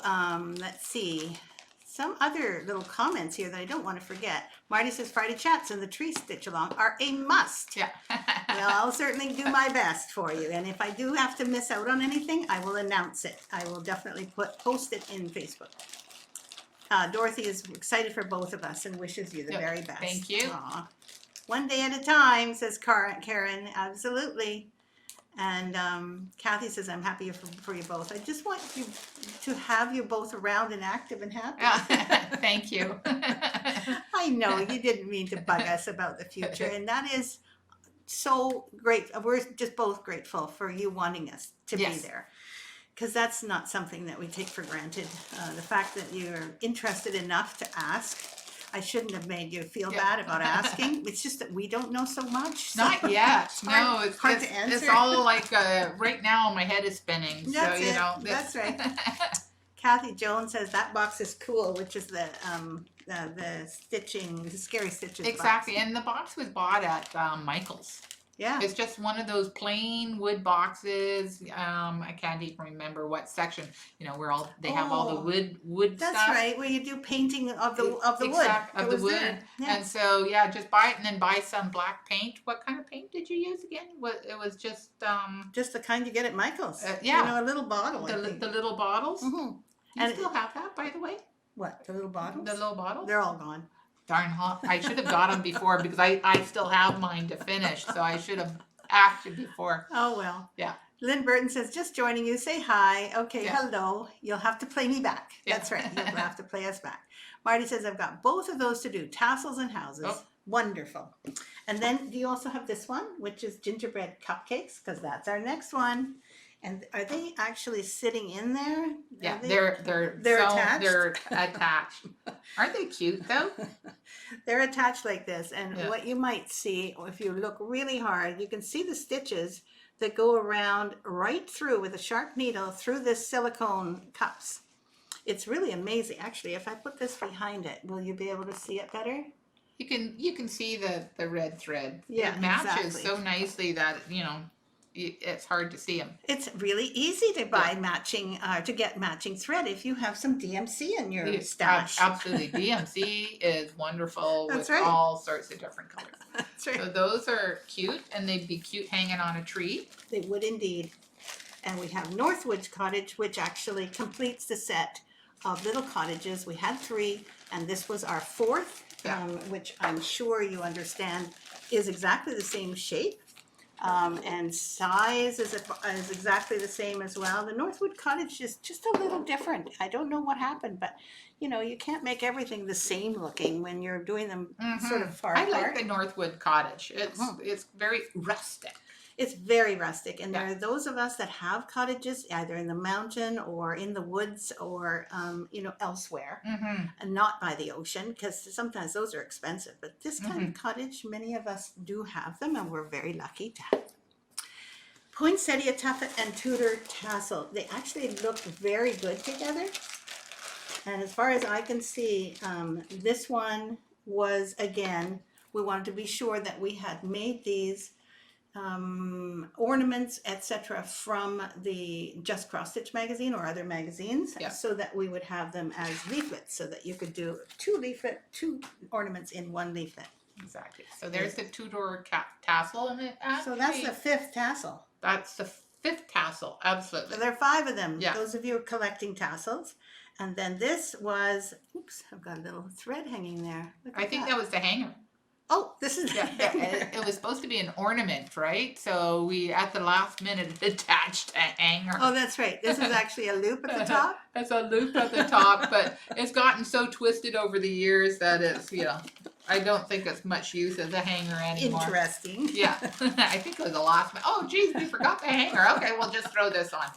let's see. Some other little comments here that I don't want to forget. Marty says Friday chats and the tree stitch along are a must. Yeah. Well, I'll certainly do my best for you. And if I do have to miss out on anything, I will announce it. I will definitely post it in Facebook. Dorothy is excited for both of us and wishes you the very best. Thank you. Aw. One day at a time, says Karen. Absolutely. And Kathy says, I'm happy for you both. I just want you to have you both around and active and happy. Thank you. I know you didn't mean to bug us about the future. And that is so great. We're just both grateful for you wanting us to be there. Because that's not something that we take for granted. The fact that you're interested enough to ask. I shouldn't have made you feel bad about asking. It's just that we don't know so much. So Not yet. No, it's hard to answer. It's all like right now my head is spinning. That's so you it. know. That's right. Kathy Jones says that box is cool, which is the stitching, the scary stitches. Exactly, box. and the box was bought at Michael's. Yeah. It's just one of those plain wood boxes. I can't even remember what section. You know, where they have all the wood That's stuff. right, where you do painting of the wood. Of the wood. Yeah. And so just buy it and then buy some black paint. What kind of paint did you use again? It was just the kind you get at Michael's. yeah. You know, a little bottle. The little bottles. Mm-hmm. You still have that, by the way? What, the little bottles? The little bottles? They're all gone. Darn hot. I should have got them before because I still have mine to finish. So I should have asked you before. Oh, well. Yeah. Lynn Burton says, just joining you. Say hi. Okay, Yeah. hello. You'll have to play me back. Yeah. That's right. You'll have to play us back. Marty says, I've got both of those to do. Tassels and houses. Oh. Wonderful. And then do you also have this one, which is gingerbread cupcakes? Because that's our next one. And are they actually sitting in there? Yeah, They're attached? They're attached. Aren't they cute though? They're attached like this. And Yeah. what you might see, if you look really hard, you can see the stitches that go around right through with a sharp needle through this silicone cups. It's really amazing. Actually, if I put this behind it, will you be able to see it better? You can see the red thread. Yeah, It matches exactly. so nicely that, you know, it's hard to see them. It's really easy to buy to get matching thread if you have some DMC in your stash. Absolutely. DMC is wonderful That's with right. all sorts of different colors. That's right. So those are cute, and they'd be cute hanging on a tree. They would indeed. And we have Northwoods Cottage, which actually completes the set of little cottages. We had 3, and this was our 4th, Yeah. which I'm sure you understand is exactly the same shape. And size is exactly the same as well. The Northwood Cottage is just a little different. I don't know what happened, but you know, you can't make everything the same looking when you're doing them sort of far I apart. like the Northwood Cottage. It's very rustic. It's very rustic, and there Yeah. are those of us that have cottages either in the mountain or in the woods or you know, elsewhere, and not by the ocean, because sometimes those are expensive. But this kind of cottage, many of us do have them, and we're very lucky to have them. Poinsettia tuffet and Tudor tassel. They actually look very good together. And as far as I can see, this one was, again, we wanted to be sure that we had made these ornaments, etc., from the Just Cross Stitch magazine or other magazines, so that we would have them as leaflets, so that you could do 2 ornaments in 1 leaflet. Exactly. So there's the Tudor tassel, and So that's the 5th tassel. That's the 5th tassel, absolutely. So there are 5 of them. Yeah. Those of you collecting tassels. And then this was, oops, I've got a little thread hanging there. Look I at think that was the hanger. Oh, this is It was supposed to be an ornament, right? So we, at the last minute, attached a hanger. Oh, that's right. This is actually a loop at the top. It's a loop at the top, but it's gotten so twisted over the years that it's, you know, I don't think it's much use as a hanger anymore. Interesting. Yeah, I think it was a last minute. Oh, geez, we forgot the hanger. Okay, we'll just throw this on.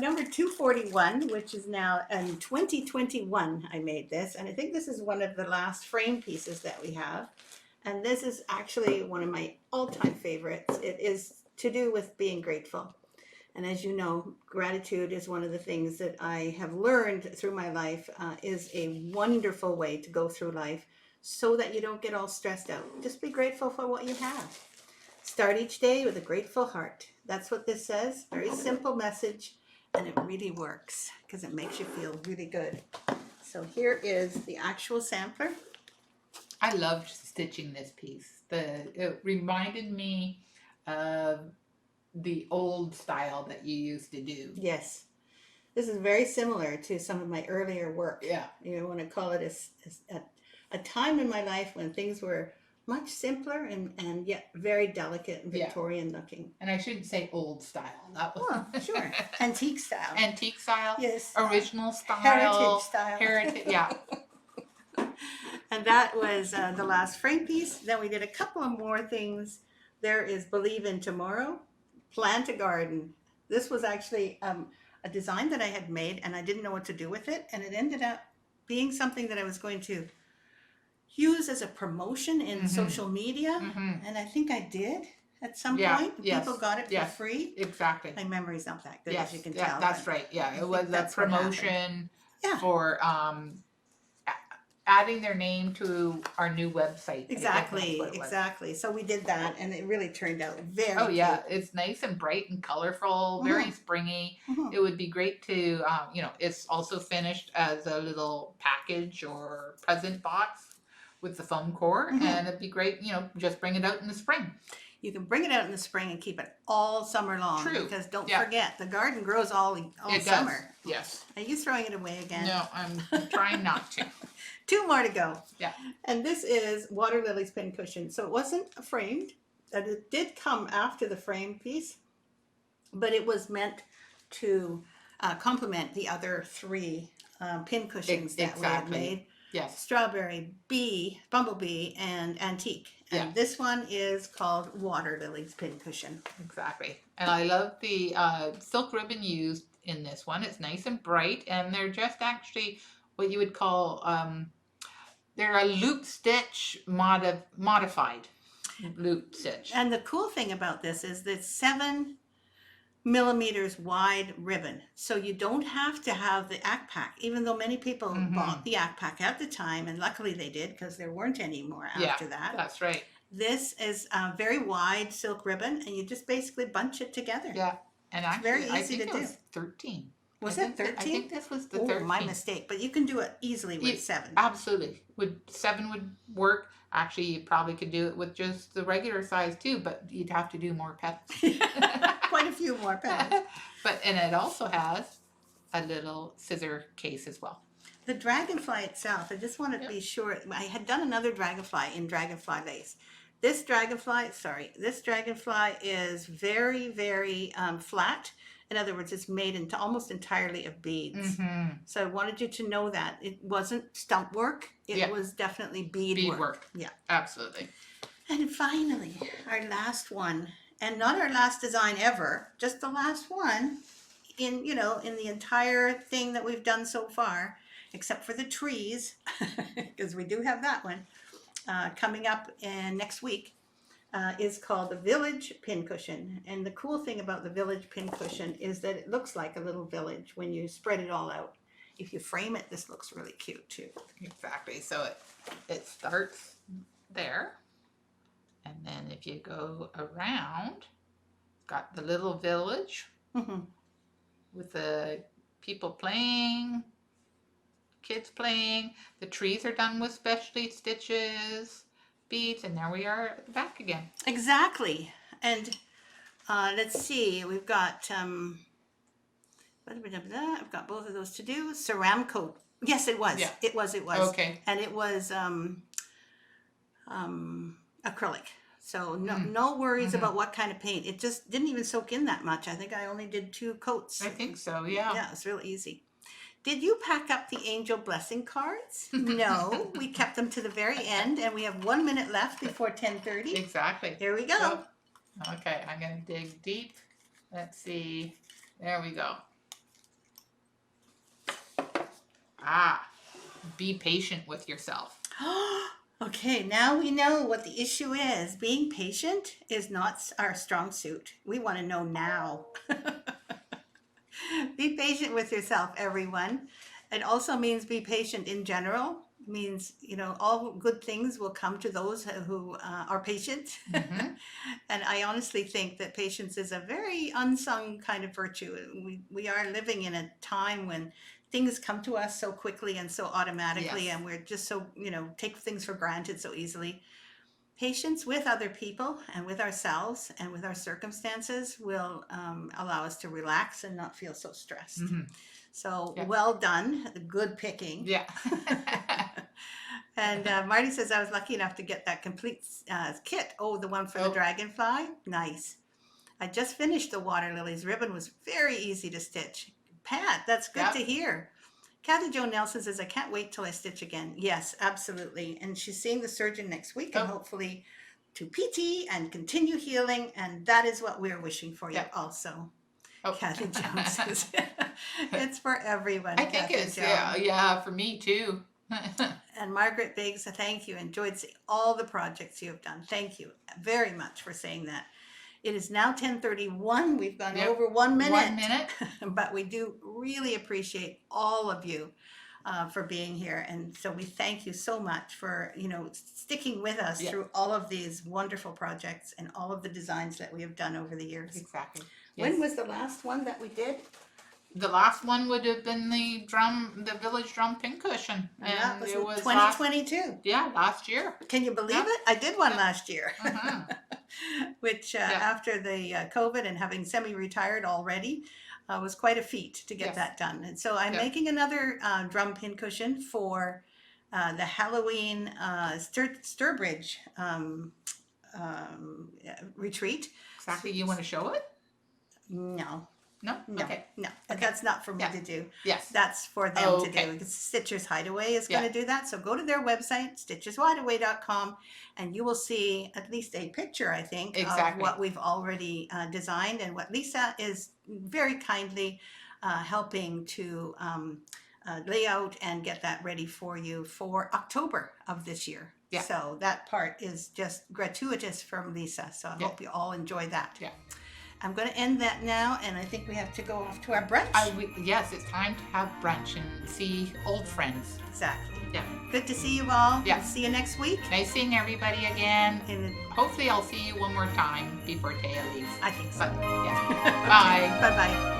Number 241, which is now in 2021, I made this. And I think this is one of the last frame pieces that we have. And this is actually one of my all-time favorites. It is to do with being grateful. And as you know, gratitude is one of the things that I have learned through my life is a wonderful way to go through life so that you don't get all stressed out. Just be grateful for what you have. Start each day with a grateful heart. That's what this says. Very simple message, and it really works because it makes you feel really good. So here is the actual sampler. I loved stitching this piece. It reminded me of the old style that you used to do. Yes. This is very similar to some of my earlier work. Yeah. You want to call it a time in my life when things were much simpler and yet very delicate and Victorian looking. And I shouldn't say old style. That was sure. Antique style. Antique style. Yes. Original style. Heritage style. Heritage, yeah. And that was the last frame piece. Then we did a couple of more things. There is Believe in Tomorrow. Plant a garden. This was actually a design that I had made and I didn't know what to do with it. And it ended up being something that I was going to use as a promotion in social media. And I think I did at some point. Yes. People got it for free. Exactly. My memory's not that good, as you can tell. That's right. Yeah, it was a promotion Yeah. for adding their name to our new website. Exactly. So we did that, and it really turned out very cute. It's nice and bright and colorful, very springy. It would be great to, it's also finished as a little package or present box with the foam core, and it'd be great, just bring it out in the spring. You can bring it out in the spring and keep it all summer long. True. Because don't forget, the garden grows all summer. Does. Yes. Are you throwing it away again? No, I'm trying not to. 2 more to go. Yeah. And this is Water Lily's pincushion. So it wasn't framed. And it did come after the frame piece. But it was meant to complement the other 3 pincushions that we had made. Yes. Strawberry, Bee, Bumblebee, and Antique. And this one is called Water Lily's pincushion. Exactly. And I love the silk ribbon used in this one. It's nice and bright, and they're just actually what you would call, they're a loop stitch modified loop stitch. And the cool thing about this is that 7 millimeters wide ribbon, so you don't have to have the ACPAC, even though many people bought the ACPAC at the time, and luckily they did because there weren't any more after that. That's right. This is a very wide silk ribbon, and you just basically bunch it together. Yeah, and actually, very easy to do. Was 13. Was it 13? I think this was the 13. My mistake, but you can do it easily with 7. Absolutely, 7 would work. Actually, you probably could do it with just the regular size too, but you'd have to do more petals. Quite a few more petals. And it also has a little scissor case as well. The dragonfly itself, I just want to be sure. I had done another dragonfly in dragonfly lace. This dragonfly is very, very flat. In other words, it's made into almost entirely of beads. So I wanted you to know that. It wasn't stump work. It was definitely bead work. Yeah. Absolutely. And finally, our last one. And not our last design ever, just the last one in the entire thing that we've done so far, except for the trees, because we do have that one coming up next week, is called the Village Pincushion. And the cool thing about the Village Pincushion is that it looks like a little village when you spread it all out. If you frame it, this looks really cute too. Exactly. So it starts there. And then if you go around, got the little village with the people playing, kids playing. The trees are done with specialty stitches, beads, and there we are at the back again. Exactly. And let's see, we've got, I've got both of those to do. Ceram coat. Yes, it was. Yeah. It was. Okay. And it was acrylic. So no worries about what kind of paint. It just didn't even soak in that much. I think I only did 2 coats. I think so, yeah. Yeah, it's real easy. Did you pack up the angel blessing cards? No, we kept them to the very end, and we have 1 minute left before 10:30. Exactly. Here we go. So, okay, I'm going to dig deep. Let's see. There we go. Be patient with yourself. Okay, now we know what the issue is. Being patient is not our strong suit. We want to know now. Be patient with yourself, everyone. It also means be patient in general. It means, all good things will come to those who are patient. Mm-hmm. And I honestly think that patience is a very unsung kind of virtue. We are living in a time when things come to us so quickly and so automatically, Yes. and we're just so, take things for granted so easily. Patience with other people and with ourselves and with our circumstances will allow us to relax and not feel so stressed. Mm-hmm. So Yeah. well done, good picking. Yeah. And Marty says, I was lucky enough to get that complete kit. Oh, the one for the dragonfly? Nice. I just finished the water lilies. Ribbon was very easy to stitch. Pat, that's good to hear. Kathy Jo Nelson says, I can't wait till I stitch again. Yes, absolutely. And she's seeing the surgeon next week and hopefully to PT and continue healing. And that is what we're wishing for you also. Kathy Jones says, it's for everyone. I think it's, for me too. And Margaret Biggs, thank you. Enjoyed seeing all the projects you have done. Thank you very much for saying that. It is now 10:31. We've gone over 1 minute. 1 minute. But we do really appreciate all of you for being here. And so we thank you so much for, sticking with us through all of these wonderful projects and all of the designs that we have done over the years. Exactly. When was the last one that we did? The last one would have been the village drum pincushion. And that was it was 2022. Last year. Can you believe it? I did one last year. Uh-huh. Which after the COVID and having semi-retired already was quite a feat to get that done. And so I'm making another drum pincushion for the Halloween Sturbridge retreat. Exactly. You want to show it? No. No? Okay. No. That's not for me to do. Yes. That's for them to do. Stitchers Hideaway is going to do that. So go to their website, stitchershideaway.com, and you will see at least a picture, I think, of what we've already designed and what Lisa is very kindly helping to lay out and get that ready for you for October of this year. Yeah. So that part is just gratuitous from Lisa. So I hope you all enjoy that. Yeah. I'm going to end that now, and I think we have to go off to our brunch. Yes, it's time to have brunch and see old friends. Exactly. Yeah. Good to see you all. Yeah. We'll see you next week. Nice seeing everybody again. Hopefully I'll see you one more time before Thea leaves. I think so. But, yeah. Bye. Bye-bye.